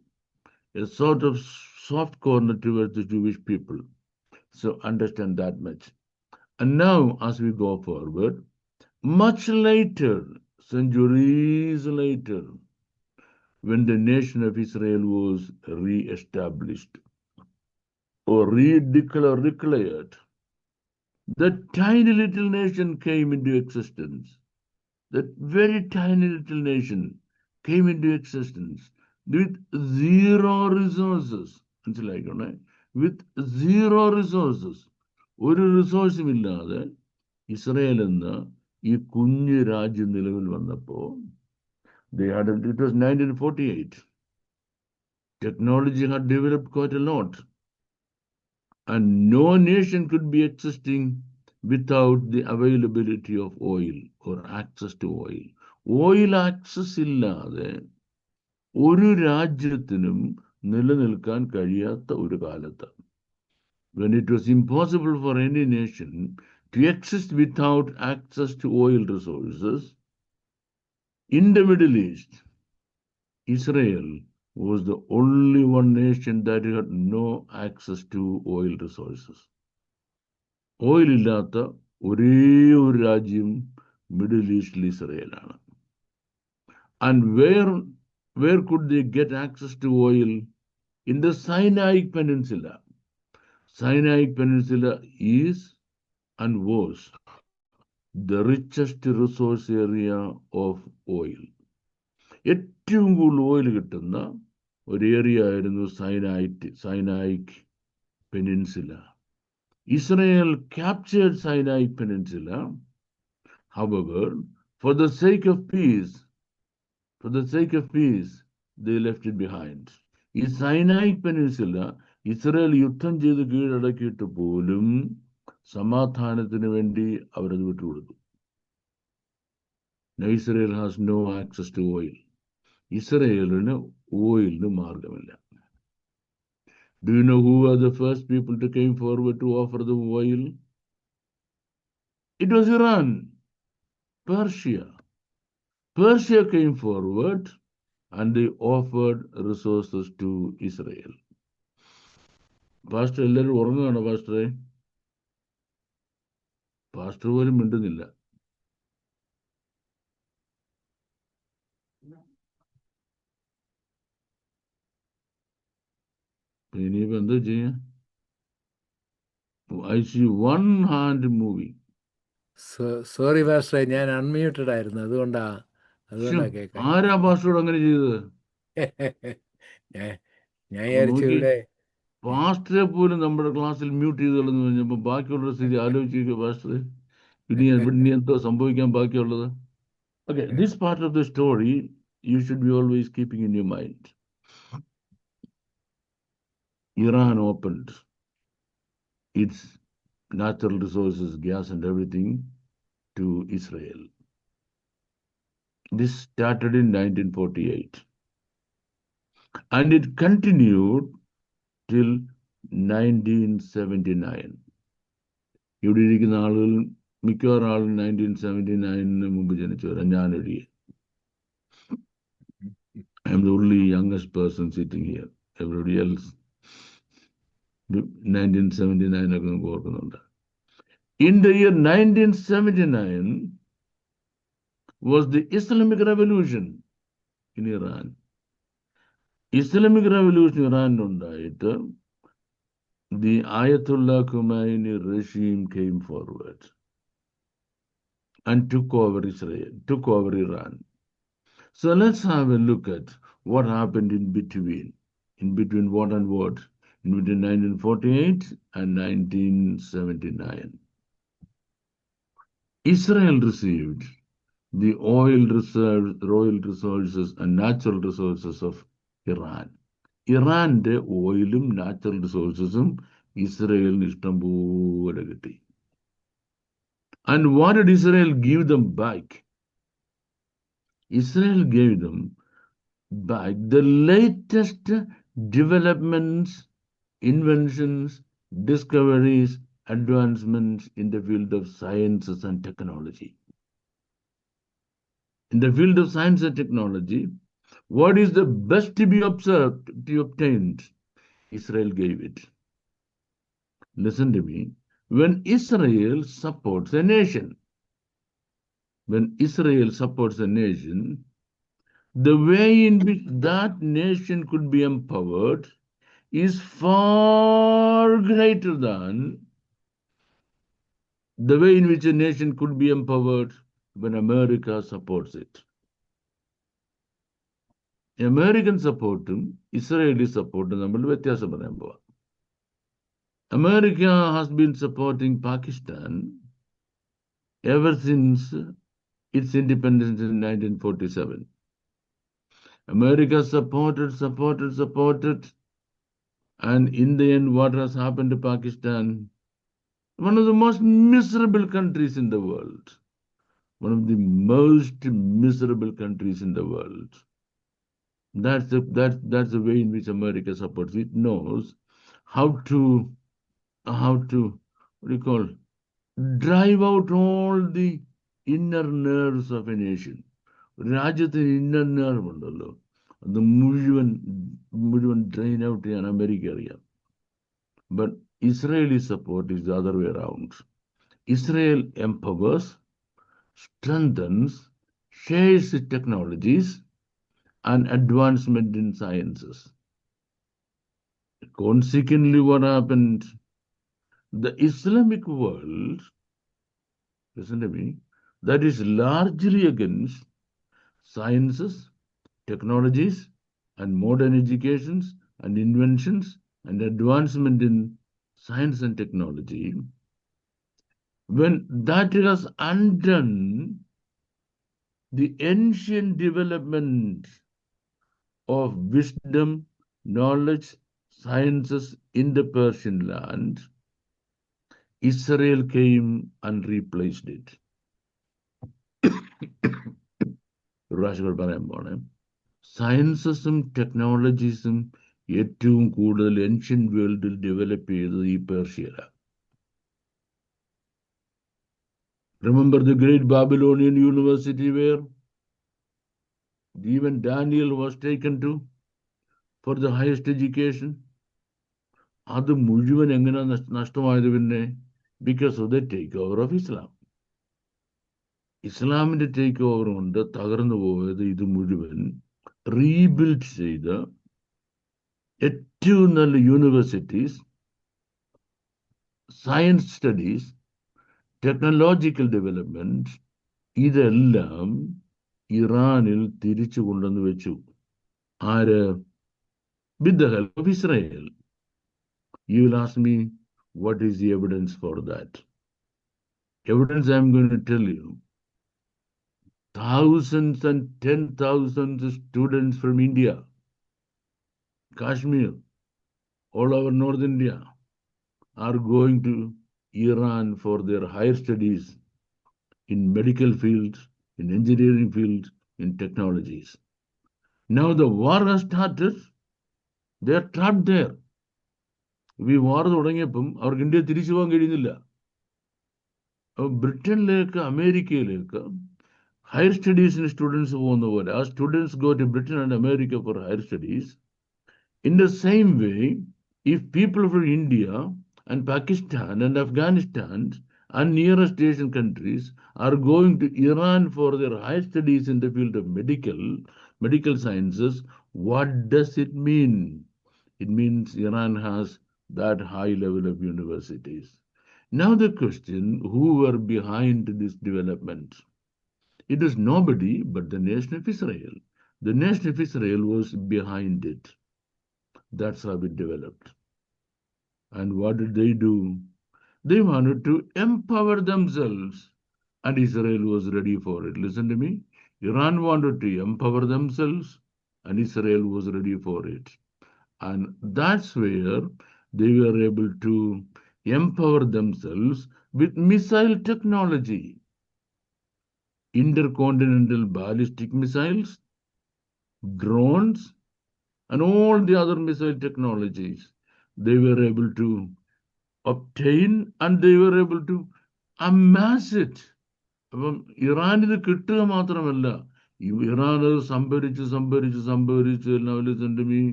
a sort of soft corner towards the Jewish people. So understand that much. And now, as we go forward, much later, centuries later, when the nation of Israel was re-established or declared, that tiny little nation came into existence. That very tiny little nation came into existence with zero resources. മനസ്സിലായിക്കോണേ, with zero resources. ഒരു റിസോഴ്സും ഇല്ലാതെ Israel എന്ന ഈ കുഞ്ഞു രാജ്യം നിലവിൽ വന്നപ്പോൾ it was 1948. Technology had developed quite a lot. And no nation could be existing without the availability of oil or access to oil. Oil access ഇല്ലാതെ ഒരു രാജ്യത്തിനും നിലനിൽക്കാൻ കഴിയാത്ത ഒരു കാലത്ത്, when it was impossible for any nation to exist without access to oil resources, in the Middle East, Israel was the only one nation that had no access to oil resources. Oil ഇല്ലാത്ത ഒരേ ഒരു രാജ്യം middle ഈസ്റ്റിൽ ഇസ്രയേലാണ്. And where could they get access to oil? In the Sinai Peninsula. Sinai Peninsula is and was the richest resource area of oil. ഏറ്റവും കൂടുതൽ oil കിട്ടുന്ന ഒരു area ആയിരുന്നു സൈനായിക് peninsula. Israel captured Sinai Peninsula. However, for the sake of peace, they left it behind. ഈ സൈനായിക് peninsula Israel യുദ്ധം ചെയ്ത് കീഴടക്കിയിട്ട് പോലും സമാധാനത്തിന് വേണ്ടി അവരത് വിട്ടുകൊടുത്തു. Now Israel has no access to oil. ഇസ്രയേലിന് ഓയിലിന് മാർഗമില്ല. Do you know who were the first people to came forward to offer the oil? It was Iran, Persia. Persia came forward and they offered resources to Israel. Pastor, എല്ലാവരും ഉറങ്ങുകയാണോ പാസ്റ്ററെ? Pastor പോലും മിണ്ടുന്നില്ല. ഇനിയിപ്പോ എന്താ ചെയ്യാ? I see one hand moving. Sorry പാസ്റ്ററെ, ഞാൻ അൺമ്യൂട്ടഡ് ആയിരുന്നു, അതുകൊണ്ടാ കേൾക്കാൻ. ആരാ പാസ്റ്ററോട് അങ്ങനെ ചെയ്തത്? ഞാൻ വിചാരിച്ചു ഇവിടെ പാസ്റ്ററെ പോലും നമ്മുടെ ക്ലാസ്സിൽ മ്യൂട്ട് ചെയ്തോളെന്ന് പറഞ്ഞപ്പോ ബാക്കിയുള്ള സ്ഥിതി ആലോചിക്കുക പാസ്റ്ററെ. ഇനി എന്തോ സംഭവിക്കാൻ ബാക്കിയുള്ളത്? Okay, this part of the story you should be always keeping in your mind. Iran opened its natural resources, gas and everything, to Israel. This started in 1948 and it continued till 1979. ഇവിടെ ഇരിക്കുന്ന ആളുകൾ മിക്കവാറും ആളുകൾ 1979 മുമ്പ് ജനിച്ചവരാണ്, ഞാനൊഴികെ. I am the only youngest person sitting here. Everybody else 1979 ഒക്കെ നമുക്ക് ഓർക്കുന്നുണ്ട്. In the year 1979 was the Islamic Revolution in Iran. Islamic Revolution ഇറാനിലുണ്ടായിട്ട് the Ayatollah Khomeini regime came forward and took over Iran. So let's have a look at What happened in between? In between what and what? In between 1948 and 1979. Israel received the oil resources and natural resources of Iran. ഇറാന്റെ ഓയിലും natural റിസോഴ്സസും ഇസ്രയേലിന് ഇഷ്ടം പോലെ കിട്ടി. And what did Israel give them back? Israel gave them back the latest developments, inventions, discoveries, advancements in the field of sciences and technology. In the field of science and technology, what is the best to be obtained? Israel gave it. Listen to me. When Israel supports a nation, the way in which that nation could be empowered is far greater than the way in which a nation could be empowered when America supports it. American സപ്പോർട്ടും Israeli സപ്പോർട്ടും നമ്മൾ വ്യത്യാസം പറയാൻ പോവാം. America has been supporting Pakistan ever since its independence in 1947. America supported, and in the end, what has happened to Pakistan? One of the most miserable countries in the world. One of the most miserable countries in the world. That's the way in which America supports. It knows how to what do you call, drive out all the inner nerves of a nation. രാജ്യത്തിന് inner nerve ഉണ്ടല്ലോ, അത് മുഴുവൻ drain out ചെയ്യാൻ America അറിയാം. But Israeli support is the other way around. Israel empowers, strengthens, shares its technologies and advancement in sciences. Consequently, what happened? The Islamic world, listen to me, that is largely against sciences, technologies, and modern educations and inventions and advancement in science and technology, when that has undone the ancient development of wisdom, knowledge, sciences in the Persian land, Israel came and replaced it. റാഷികൾ പറയാൻ പോണേ, സയൻസസും ടെക്നോളജീസും ഏറ്റവും കൂടുതൽ ancient വേൾഡിൽ develop ചെയ്തത് ഈ പേർഷ്യയിലാണ്. Remember the great Babylonian University where even Daniel was taken to for the highest education? അത് മുഴുവൻ എങ്ങനെ നഷ്ടമായത് പിന്നെ? Because of the takeover of Islam. ഇസ്ലാമിന്റെ ടേക്ക് ഓവർ കൊണ്ട് തകർന്നു പോയത് ഇത് മുഴുവൻ റീബിൽഡ് ചെയ്ത ഏറ്റവും നല്ല universities, science studies, technological development ഇതെല്ലാം ഇറാനിൽ തിരിച്ചു കൊണ്ടുവന്ന് വെച്ചു. ആര്? With the help of Israel. You will ask me, what is the evidence for that? Evidence I am going to tell you. Thousands and 10,000 students from India, Kashmir, all over North India, are going to Iran for their higher studies in medical fields, in engineering fields, in technologies. Now the war has started. They are trapped there. ഈ വാർ തുടങ്ങിയപ്പം അവർക്ക് India തിരിച്ചു പോകാൻ കഴിയുന്നില്ല. ബ്രിട്ടനിലേക്ക്, അമേരിക്കയിലേക്ക് higher studies in students പോകുന്ന പോലെ, as students go to Britain and America for higher studies, in the same way, if people from India and Pakistan and Afghanistan and nearest Asian countries are going to Iran for their higher studies in the field of medical sciences, what does it mean? It means Iran has that high level of universities. Now the question, who were behind this development? It is nobody but the nation of Israel. The nation of Israel was behind it. That's how it developed. And what did they do? They wanted to empower themselves, and Israel was ready for it. Listen to me. Iran wanted to empower themselves, and Israel was ready for it. And that's where they were able to empower themselves with missile technology, intercontinental ballistic missiles, drones, and all the other missile technologies. They were able to obtain and they were able to amass it. അപ്പം Iran ഇത് കിട്ടുക മാത്രമല്ല, Iran അത് സംഭരിച്ച് listen to me,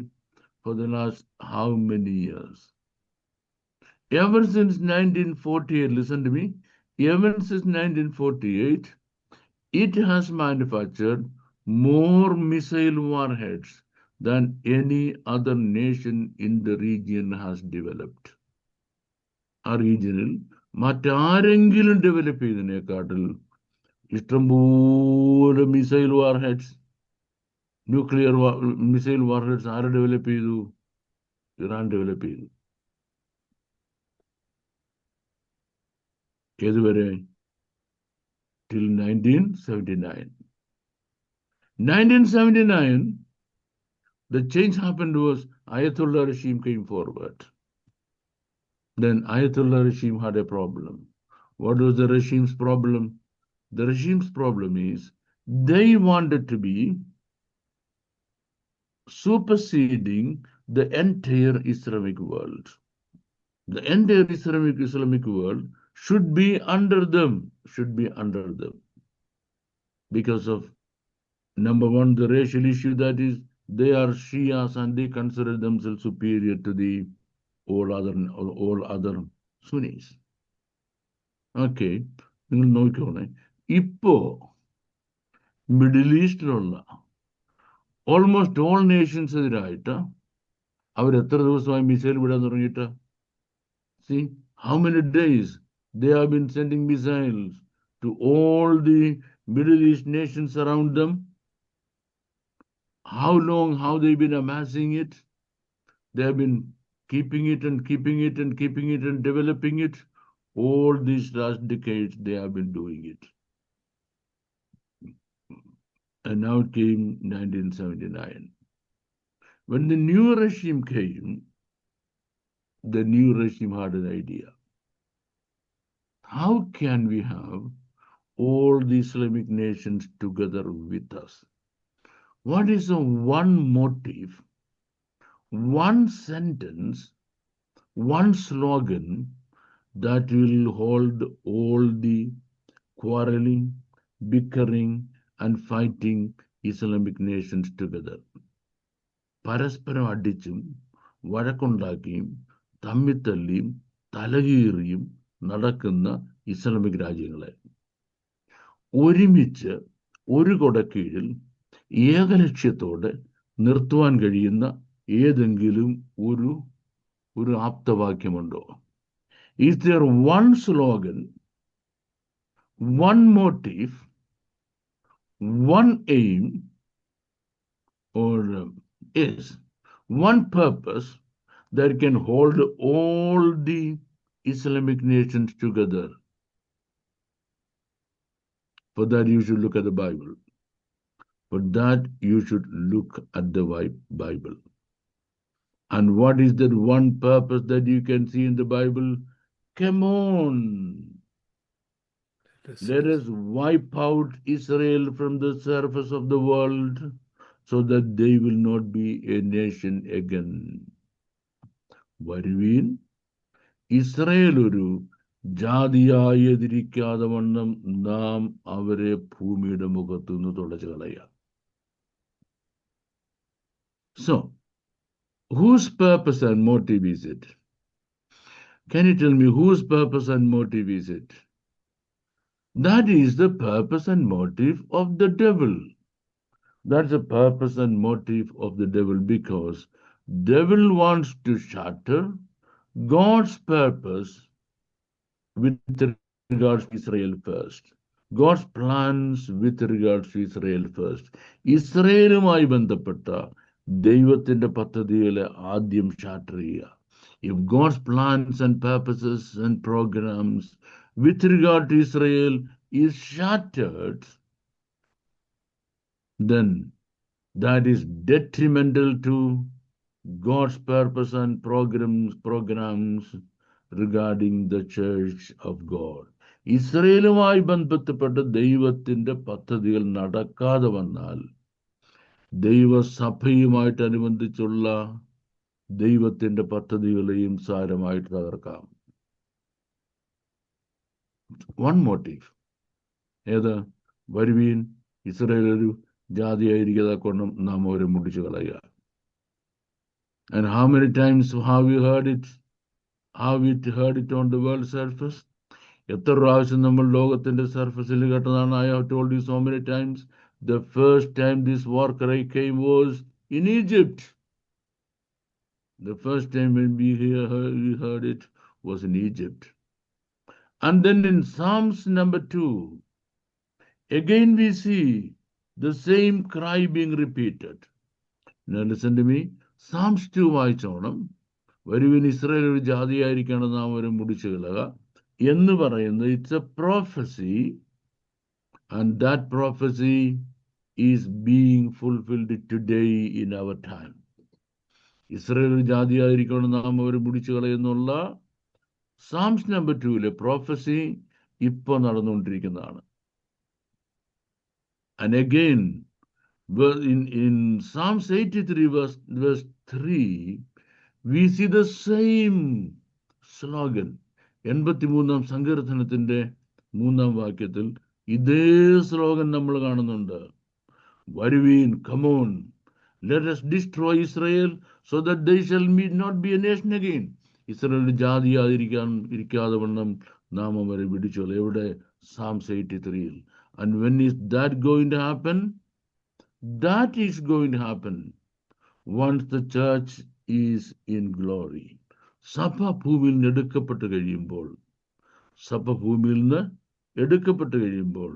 for the last how many years? Ever since 1948, listen to me, ever since 1948, it has manufactured more missile warheads than any other nation in the region has developed. ആ റീജിയനിൽ മറ്റാരെങ്കിലും develop ചെയ്തതിനെക്കാട്ടിൽ ഇഷ്ടംപോലെ missile warheads, nuclear missile warheads ആരെ develop ചെയ്തു? Iran develop ചെയ്തു. ഏതുവരെ? till 1979. 1979, the change happened was Ayatollah regime came forward. Then Ayatollah regime had a problem. What was the regime's problem? The regime's problem is they wanted to be superseding the entire Islamic world. The entire Islamic world should be under them, because of, number one, the racial issue, that is, they are Shias and they consider themselves superior to the all other Sunnis. Okay, നിങ്ങൾ നോക്കിക്കോണേ, ഇപ്പോ middle ഈസ്റ്റിലുള്ള almost all Nations എതിരായിട്ട് അവർ എത്ര ദിവസമായി missile വിടാൻ തുടങ്ങിയിട്ട്? See how many days they have been sending missiles to all the Middle East nations around them. How long have they been amassing it? They have been keeping it and developing it. All these last decades, they have been doing it. And now came 1979. When the new regime came, the new regime had an idea. How can we have all the Islamic nations together with us? What is the one motive, one sentence, one slogan that will hold all the quarreling, bickering, and fighting Islamic nations together? പരസ്പരം അടിച്ചും വഴക്കുണ്ടാക്കിയും തമ്മിത്തല്ലിയും തലകീറിയും നടക്കുന്ന Islamic രാജ്യങ്ങളെ ഒരുമിച്ച് ഒരു കൊടക്കീഴിൽ ഏകലക്ഷ്യത്തോടെ നിർത്തുവാൻ കഴിയുന്ന ഏതെങ്കിലും ഒരു ആപ്തവാക്യമുണ്ടോ? Is there one slogan, one motive, one aim, or is one purpose that can hold all the Islamic nations together? For that, you should look at the Bible. For that, you should look at the Bible. And what is that one purpose that you can see in the Bible? Come on. Let us wipe out Israel from the surface of the world so that they will not be a nation again. വരുവീൻ, Israel ഒരു ജാതിയായി എതിരിക്കാതെ വണ്ണം നാം അവരെ ഭൂമിയുടെ മുഖത്തു നിന്ന് തുടച്ചു കളയുക. So, whose purpose and motive is it? Can you tell me whose purpose and motive is it? That is the purpose and motive of the devil. That's the purpose and motive of the devil, because devil wants to shatter God's purpose with regards to Israel first. God's plans with regards to Israel first. ഇസ്രയേലുമായി ബന്ധപ്പെട്ട ദൈവത്തിന്റെ പദ്ധതികളെ ആദ്യം shatter ചെയ്യുക. If God's plans and purposes and programs with regard to Israel is shattered, then that is detrimental to God's purpose and programs regarding the church of God. ഇസ്രയേലുമായി ബന്ധപ്പെട്ട ദൈവത്തിന്റെ പദ്ധതികൾ നടക്കാതെ വന്നാൽ ദൈവസഭയുമായിട്ടനുബന്ധിച്ചുള്ള ദൈവത്തിന്റെ പദ്ധതികളെയും സാരമായിട്ട് തകർക്കാം. വൺ മോട്ടീവ് ഏത്? വരുവീൻ, ഇസ്രയേൽ ഒരു ജാതിയായിരിക്കാതെ കൊണ്ടും നാം അവരെ മുടിച്ചു കളയുക. And how many times have we heard it? Have we heard it on the world surface? എത്ര പ്രാവശ്യം നമ്മൾ ലോകത്തിന്റെ സർഫസിൽ കേട്ടതാണ്? I have told you so many times. The first time this war cry came was in Egypt. The first time when we heard it was in Egypt. And then in Psalms number 2, again we see the same cry being repeated. Now listen to me. Psalms 2 വായിച്ചോണം. വരുവിൻ, Israel ഒരു ജാതിയായിരിക്കണം, നാം അവരെ മുടിച്ചു കളക എന്ന് പറയുന്നത്. It's a prophecy, and that prophecy is being fulfilled today in our time. Israel ഒരു ജാതിയായിരിക്കണം, നാം അവരെ മുടിച്ചു കളയെന്നുള്ള സാംസ് നമ്പർ 2 പ്രോഫസി ഇപ്പൊ നടന്നുകൊണ്ടിരിക്കുന്നതാണ്. And again, in Psalms 83 verse 3, we see the same slogan. 83-ാം സങ്കീർത്തനത്തിന്റെ 3-ാം വാക്യത്തിൽ ഇതേ സ്ലോഗൻ നമ്മൾ കാണുന്നുണ്ട്. വരുവീൻ, come on, let us destroy Israel so that they shall not be a nation again. Israel ഇരിക്കാതെ വണ്ണം നാം അവരെ പിടിച്ചോളൂ. എവിടെ? Psalms 83. And when is that going to happen? That is going to happen once the church is in glory. സഭ ഭൂമിയിൽ നിന്ന് എടുക്കപ്പെട്ട് കഴിയുമ്പോൾ,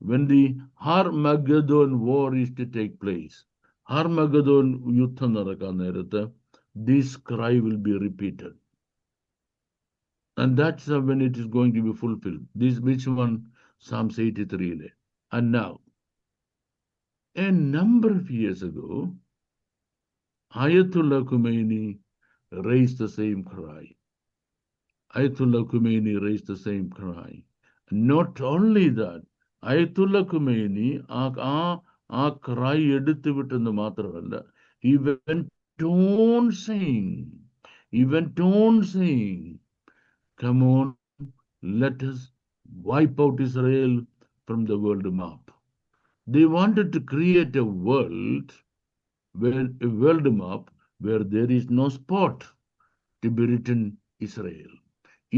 when the Harmageddon war is to take place, Harmageddon യുദ്ധം നടക്കാൻ നേരത്ത്, this cry will be repeated. And that's when it is going to be fulfilled. Which one? Psalms 83. And now, a number of years ago, Ayatollah Khomeini raised the same cry. Not only that, Ayatollah Khomeini ആ cry എടുത്തു വിട്ടെന്ന് മാത്രമല്ല, he went on saying, come on, let us wipe out Israel from the world map. They wanted to create a world map where there is no spot to be written Israel.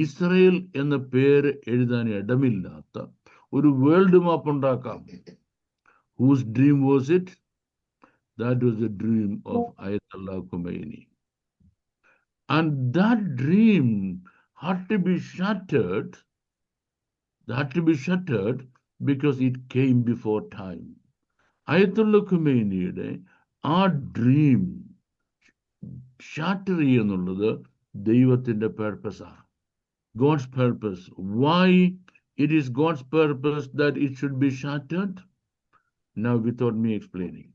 Israel എന്ന പേര് എഴുതാൻ ഇടമില്ലാത്ത ഒരു world map ഉണ്ടാക്കാം. Whose dream was it? That was the dream of Ayatollah Khomeini. And that dream had to be shattered because it came before time. Ayatollah Khomeiniയുടെ ആ dream shatter ചെയ്യുന്നുള്ളത് ദൈവത്തിന്റെ പർപ്പസാണ്. God's purpose. Why it is God's purpose that it should be shattered? Now, without me explaining.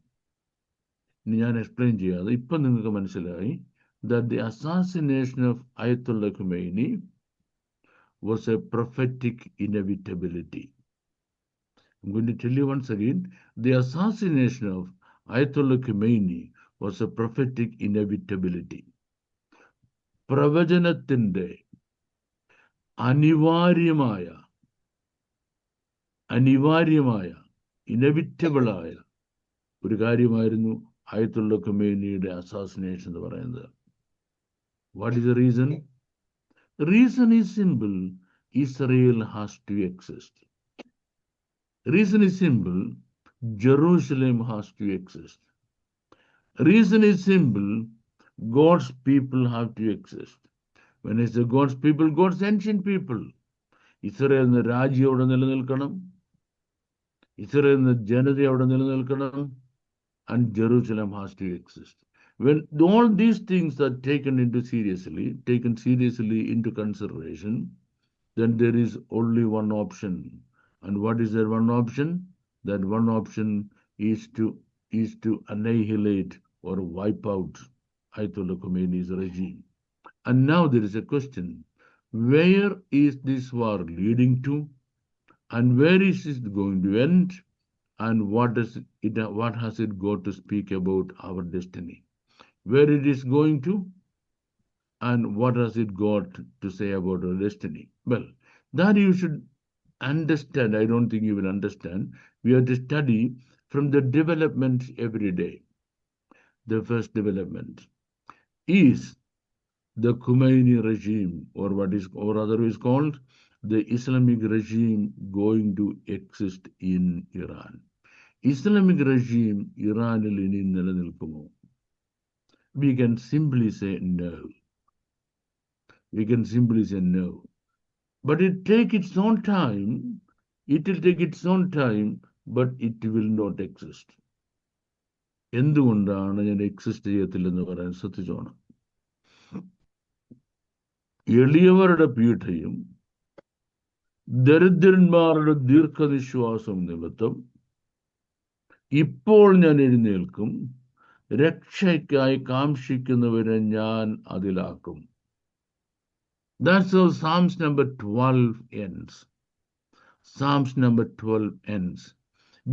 ഞാൻ explain ചെയ്യാതെ ഇപ്പം നിങ്ങൾക്ക് മനസ്സിലായി that the assassination of Ayatollah Khomeini was a prophetic inevitability. I'm going to tell you once again, the assassination of Ayatollah Khomeini was a prophetic inevitability. പ്രവചനത്തിന്റെ അനിവാര്യമായ ഇനവിറ്റബിളായ ഒരു കാര്യമായിരുന്നു Ayatollah ഖൊമേനിയുടെ assassination എന്ന് പറയുന്നത്. What is the reason? Reason is simple. Israel has to exist. Reason is simple. Jerusalem has to exist. Reason is simple. God's people have to exist. When I say God's people, God's ancient people. Israel എന്ന രാജ്യം അവിടെ നിലനിൽക്കണം. Israel എന്ന ജനത അവിടെ നിലനിൽക്കണം. And Jerusalem has to exist. When all these things are taken seriously into consideration, then there is only one option. And what is that one option? That one option is to annihilate or wipe out Ayatollah Khomeini's regime. And now there is a question: where is this war leading to, and where is it going to end? And what has it got to speak about our destiny? Where it is going to, and what has it got to say about our destiny? Well, that you should understand. I don't think you will understand. We have to study from the development every day. The first development is the Khomeini regime, or otherwise called the Islamic regime, going to exist in Iran. Islamic regime ഇറാനിൽ ഇനി നിലനിൽക്കുമോ? We can simply say no. We can simply say no. But it will take its own time, but it will not exist. എന്തുകൊണ്ടാണ് ഞാൻ exist ചെയ്യത്തില്ലെന്ന് പറയാൻ ശ്രദ്ധിച്ചോണം. എളിയവരുടെ പീഠയും ദരിദ്രന്മാരുടെ ദീർഘനിശ്വാസം നിമിത്തം ഇപ്പോൾ ഞാൻ എഴുന്നേൽക്കും, രക്ഷയ്ക്കായി കാംക്ഷിക്കുന്നവരെ ഞാൻ അതിലാക്കും. That's how Psalms number 12 ends. Psalms number 12 ends.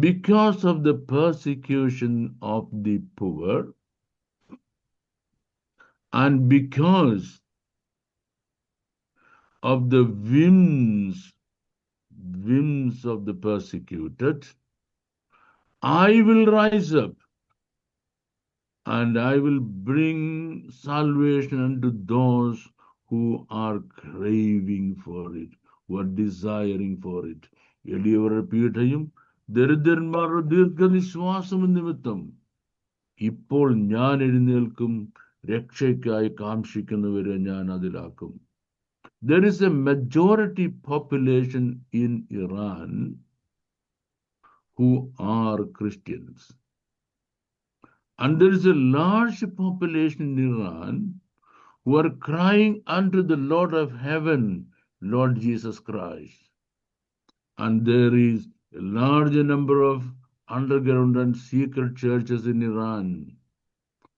Because of the persecution of the poor, and because of the whims of the persecuted, I will rise up, and I will bring salvation unto those who are craving for it, who are desiring for it. എളിയവരുടെ പീഠയും ദരിദ്രന്മാരുടെ ദീർഘനിശ്വാസം നിമിത്തം ഇപ്പോൾ ഞാൻ എഴുന്നേൽക്കും, രക്ഷയ്ക്കായി കാംക്ഷിക്കുന്നവരെ ഞാൻ അതിലാക്കും. There is a majority population in Iran who are Christians. And there is a large population in Iran who are crying unto the Lord of heaven, Lord Jesus Christ. And there is a large number of underground and secret churches in Iran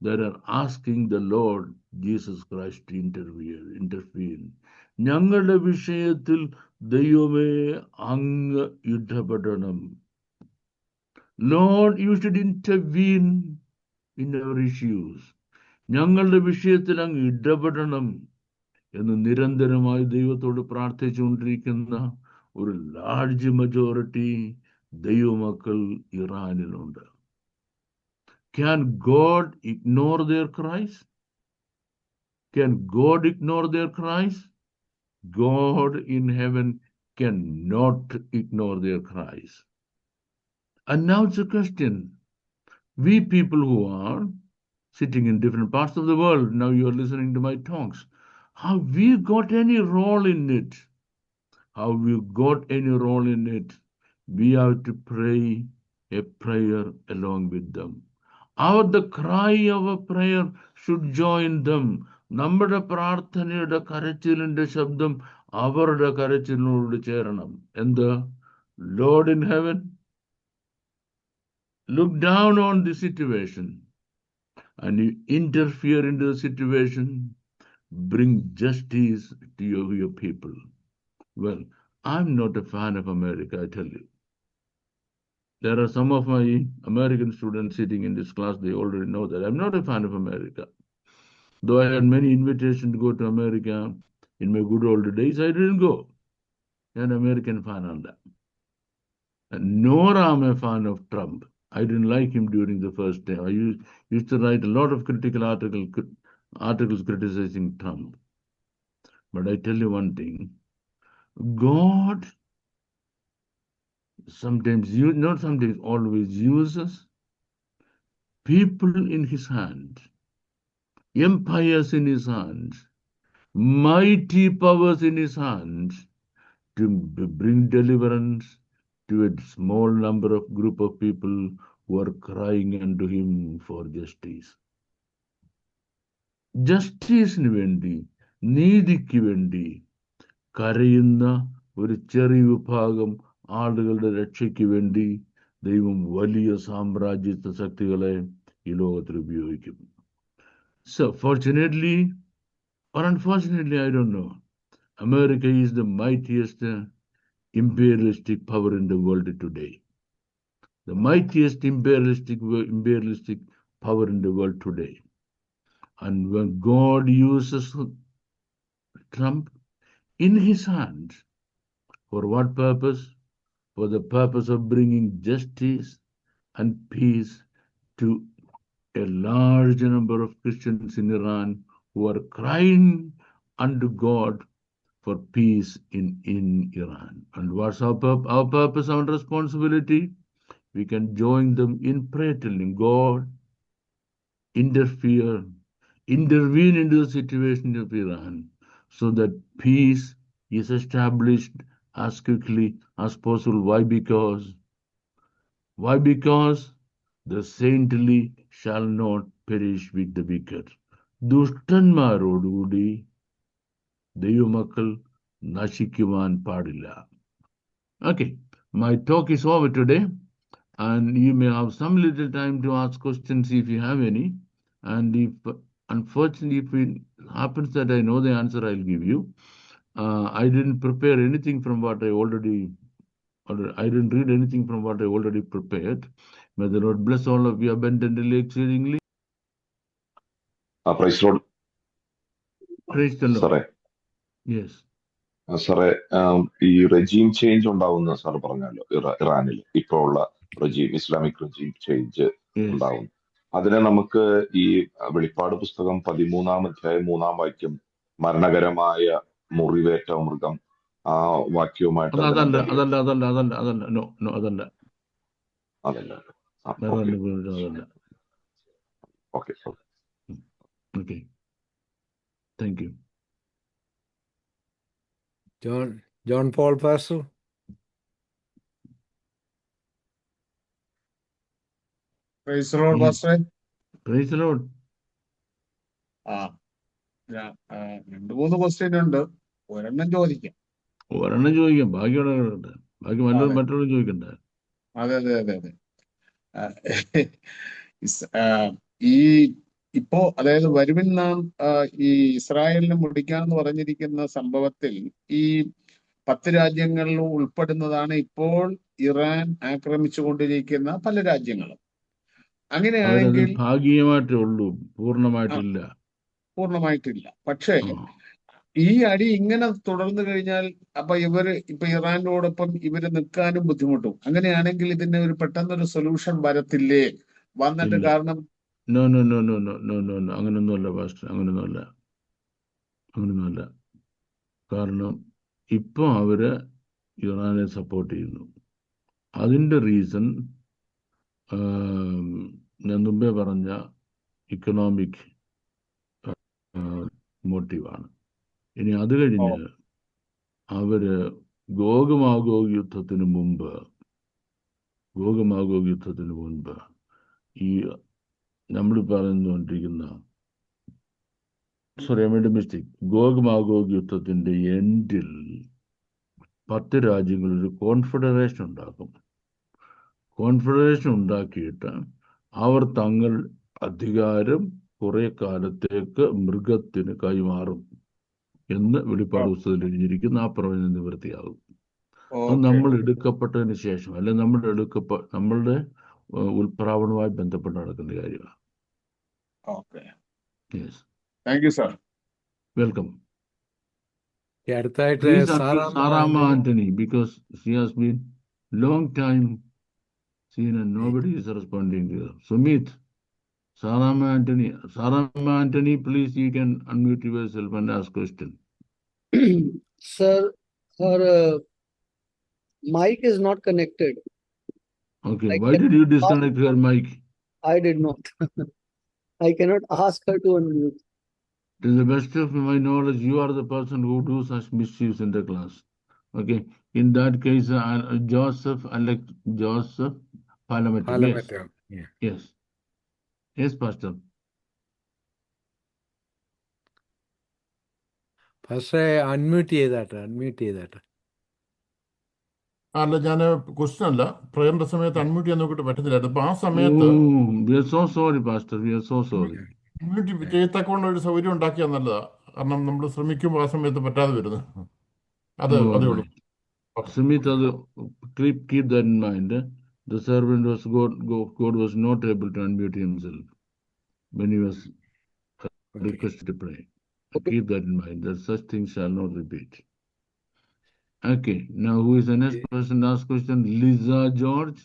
that are asking the Lord Jesus Christ to intervene. ഞങ്ങളുടെ വിഷയത്തിൽ ദൈവമേ അങ്ങ് ഇടപെടണം. Lord, you should intervene in our issues. ഞങ്ങളുടെ വിഷയത്തിൽ അങ്ങ് ഇടപെടണം എന്ന് നിരന്തരമായി ദൈവത്തോട് പ്രാർത്ഥിച്ചുകൊണ്ടിരിക്കുന്ന ഒരു ലാർജ് മജോറിറ്റി ദൈവമക്കൾ ഇറാനിലുണ്ട്. Can God ignore their cries? Can God ignore their cries? God in heaven cannot ignore their cries. And now it's a question. We people who are sitting in different parts of the world, now you are listening to my talks, have we got any role in it? Have we got any role in it? We have to pray a prayer along with them. The cry of a prayer should join them. നമ്മുടെ പ്രാർത്ഥനയുടെ കരച്ചിലിന്റെ ശബ്ദം അവരുടെ കരച്ചിലിനോട് ചേരണം. എന്ത്? Lord in heaven, look down on the situation and you interfere into the situation. Bring justice to your people. Well, I'm not a fan of America, I tell you. There are some of my American students sitting in this class, they already know that I'm not a fan of America. Though I had many invitations to go to America in my good old days, I didn't go. I'm an American fan on that. Nor am I a fan of Trump. I didn't like him during the first time. I used to write a lot of critical articles criticizing Trump. But I tell you one thing, God always uses people in his hand, empires in his hands, mighty powers in his hands, to bring deliverance, to to a small number of group of people who are crying unto him for justice. ജസ്റ്റിസിന് വേണ്ടി, നീതിക്ക് വേണ്ടി കരയുന്ന ഒരു ചെറിയ വിഭാഗം ആളുകളുടെ രക്ഷയ്ക്ക് വേണ്ടി ദൈവം വലിയ സാമ്രാജ്യത്വ ശക്തികളെ ഈ ലോകത്തിൽ ഉപയോഗിക്കും. So fortunately or unfortunately, I don't know, America is the mightiest imperialistic power in the world today. The mightiest imperialistic power in the world today. And when God uses Trump in his hands, for what purpose? For the purpose of bringing justice and peace to a large number of Christians in Iran who are crying unto God for peace in Iran. And what's our purpose, our responsibility? We can join them in prayer, telling God, intervene into the situation of Iran so that peace is established as quickly as possible. Why? Because the saintly shall not perish with the wicked. ദുഷ്ടന്മാരോടുകൂടി ദൈവമക്കൾ നശിക്കുവാൻ പാടില്ല. Okay, my talk is over today, and you may have some little time to ask questions if you have any. And if unfortunately, if it happens that I know the answer, I'll give you. I didn't prepare anything from what I didn't read anything from what I already prepared. May the Lord bless all of you abundantly, exceedingly. Praise the Lord. Praise the Lord. സാറേ, Yes. സാറേ, ഈ regime change ഉണ്ടാവുന്ന sir പറഞ്ഞല്ലോ, ഇറാനിൽ ഇപ്പോൾ ഉള്ള Islamic regime change Yes. ഉണ്ടാവും. അതിനെ നമുക്ക് ഈ വെളിപ്പാട് പുസ്തകം 13-ാം അധ്യായം 3-ാം വാക്യം, മരണകരമായ മുറിവേറ്റ മൃഗം, ആ വാക്യവുമായിട്ട് അതല്ല. അതല്ല. Okay. Okay. Thank you. John Paul Pastor. Praise the Lord, Yes. Pastor. Praise the Lord. രണ്ട് മൂന്ന് ക്വസ്റ്റ്യൻ ഉണ്ട്, ഒരെണ്ണം ചോദിക്കാം. ബാക്കി മറ്റുള്ള ചോദിക്കണ്ടേ? അതെ. ഈ ഇപ്പോ അതായത് വരുവിൻ നാം ഈ ഇസ്രായേലിനെ മുടിക്കാന്ന് പറഞ്ഞിരിക്കുന്ന സംഭവത്തിൽ ഈ 10 രാജ്യങ്ങളിലും ഉൾപ്പെടുന്നതാണ് ഇപ്പോൾ ഇറാൻ ആക്രമിച്ചുകൊണ്ടിരിക്കുന്ന പല രാജ്യങ്ങളും. അങ്ങനെയാണെങ്കിൽ ഭാഗികമായിട്ടേ ഉള്ളൂ, പൂർണ്ണമായിട്ടില്ല. പക്ഷേ ഈ അടി ഇങ്ങനെ തുടർന്നു കഴിഞ്ഞാൽ അപ്പൊ ഇപ്പൊ ഇറാനോടൊപ്പം ഇവര് നിൽക്കാനും ബുദ്ധിമുട്ടും. അങ്ങനെയാണെങ്കിൽ ഇതിന് ഒരു പെട്ടെന്നൊരു സൊല്യൂഷൻ വരത്തില്ലേ? വന്നിട്ട് കാരണം അങ്ങനൊന്നുമല്ല പാസ്റ്റർ, അങ്ങനൊന്നുമല്ല. കാരണം ഇപ്പൊ അവര് ഇറാനെ സപ്പോർട്ട് ചെയ്യുന്നു. അതിന്റെ റീസൺ ഞാൻ മുമ്പേ പറഞ്ഞ ഇക്കണോമിക് മോട്ടീവാണ്. ഇനി അത് കഴിഞ്ഞ് അവര് ഗോഗ് യുദ്ധത്തിന് മുമ്പ് ഈ നമ്മൾ പറഞ്ഞുകൊണ്ടിരിക്കുന്ന ഗോഗ് യുദ്ധത്തിന്റെ എൻഡിൽ 10 രാജ്യങ്ങൾ ഒരു കോൺഫെഡറേഷൻ ഉണ്ടാക്കും. കോൺഫെഡറേഷൻ ഉണ്ടാക്കിയിട്ട് അവർ തങ്ങൾ അധികാരം കുറെ കാലത്തേക്ക് മൃഗത്തിന് കൈമാറും എന്ന് വെളിപ്പാട് പുസ്തകത്തിൽ എഴുതിയിരിക്കുന്ന ആ പ്രവചനം നിവൃത്തിയാകും. അത് നമ്മൾ എടുക്കപ്പെട്ടതിന് ശേഷം, അല്ലെ നമ്മളുടെ ഉൽപ്രാവണവുമായി ബന്ധപ്പെട്ട് നടക്കുന്ന കാര്യമാണ്. Thank you sir. വെൽക്കം. അടുത്തായിട്ട് Please Sarama Anthony, because she has been long time seen and nobody is responding to her. Sumit, Sarama Anthony, please, you can unmute yourself and ask question. Sir, her mic is not connected. Okay, why did you disconnect her mic? I did not. I cannot ask her to unmute. To the best of my knowledge, you are the person who do such mischiefs in the class. Okay. In that case, Joseph Palamatta. Yes. Palametta. Yeah. Yes. Yes, Pastor. പക്ഷേ unmute ചെയ്താട്ടെ. അല്ല, ഞാൻ question അല്ല, പ്രയറിന്റെ സമയത്ത് unmute ചെയ്യാൻ നോക്കിയിട്ട് പറ്റുന്നില്ലായിരുന്നു. അപ്പൊ ആ സമയത്ത് Oh, we are so sorry, Pastor. We are so sorry. Unmute ചെയ്യത്തക്കൊണ്ട് ഒരു സൗകര്യം ഉണ്ടാക്കിയാൽ നല്ലതാ. കാരണം നമ്മൾ ശ്രമിക്കുമ്പോൾ ആ സമയത്ത് പറ്റാതെ വരുന്നു. അതേ All ഉള്ളൂ. right. Sumit, keep that in mind. The servant was God was not able to unmute himself when he was requested to pray. Keep that in mind. That such things shall not repeat. Okay. Now, who is the next person to ask question? Lisa George.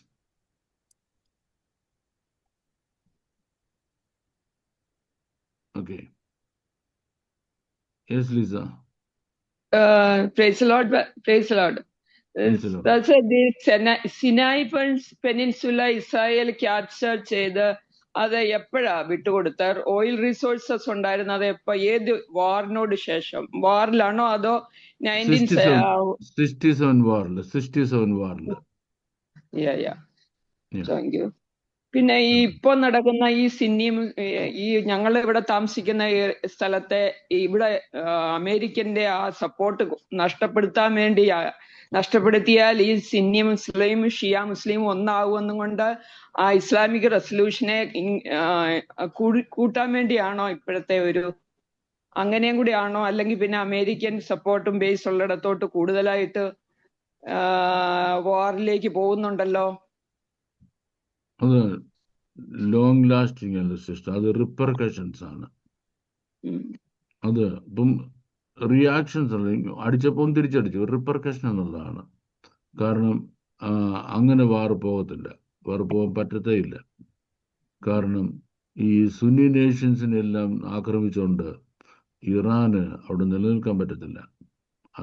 Okay. Yes, Lisa. Praise the Lord. Praise the Lord. Praise the Lord. That's the Sinai Peninsula Israel capture ചെയ്ത് അത് എപ്പോഴാ വിട്ടുകൊടുത്താർ? Oil resources ഉണ്ടായിരുന്നത് അത് എപ്പോ, ഏത് വാറിനോട് ശേഷം? വാറിലാണോ അതോ 67 വാറില്. Thank you. പിന്നെ ഈ ഇപ്പൊ നടക്കുന്ന ഈ സിന്നിയും ഈ ഞങ്ങൾ ഇവിടെ താമസിക്കുന്ന ഈ സ്ഥലത്തെ ഇവിടെ അമേരിക്കന്റെ ആ സപ്പോർട്ട് നഷ്ടപ്പെടുത്തിയാൽ ഈ സിന്നി മുസ്ലിം ഷിയ മുസ്ലിം ഒന്നാകുമെന്നും കൊണ്ട് ആ ഇസ്ലാമിക് റെസൊല്യൂഷനെ കൂട്ടാൻ വേണ്ടിയാണോ ഇപ്പോഴത്തെ ഒരു, അങ്ങനെയും കൂടി ആണോ? അല്ലെങ്കിൽ പിന്നെ അമേരിക്കൻ സപ്പോർട്ടും ബേസ് ഉള്ളിടത്തോട്ട് കൂടുതലായിട്ട് വാറിലേക്ക് പോകുന്നുണ്ടല്ലോ? അത് ലോങ് ലാസ്റ്റിംഗ് അല്ല സിസ്റ്റർ, അത് റിപ്പർക്കഷൻസ് ആണ്. അത് ഇപ്പം റിയാക്ഷൻസ് അല്ല, അടിച്ചപ്പം തിരിച്ചടിച്ചു, റിപ്പർക്കഷൻ എന്നുള്ളതാണ്. കാരണം അങ്ങനെ വാർ പോകത്തില്ല, വാർ പോകാൻ പറ്റത്തേ ഇല്ല. കാരണം ഈ സുന്നി നേഷൻസിനെല്ലാം ആക്രമിച്ചുകൊണ്ട് ഇറാന് അവിടെ നിലനിൽക്കാൻ പറ്റത്തില്ല.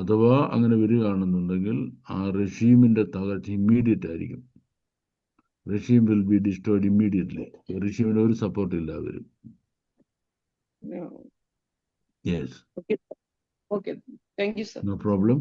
അഥവാ അങ്ങനെ വരികയാണെന്നുണ്ടെങ്കിൽ ആ റഷീമിന്റെ തകർച്ച ഇമ്മീഡിയറ്റ് ആയിരിക്കും. റഷീം വിൽ ബി ഡിസ്ട്രോയ്ഡ് ഇമ്മീഡിയറ്റ്ലി. റഷീമിന് ഒരു സപ്പോർട്ട് ഇല്ല അവരും. Yes. Okay, thank you, sir. No problem.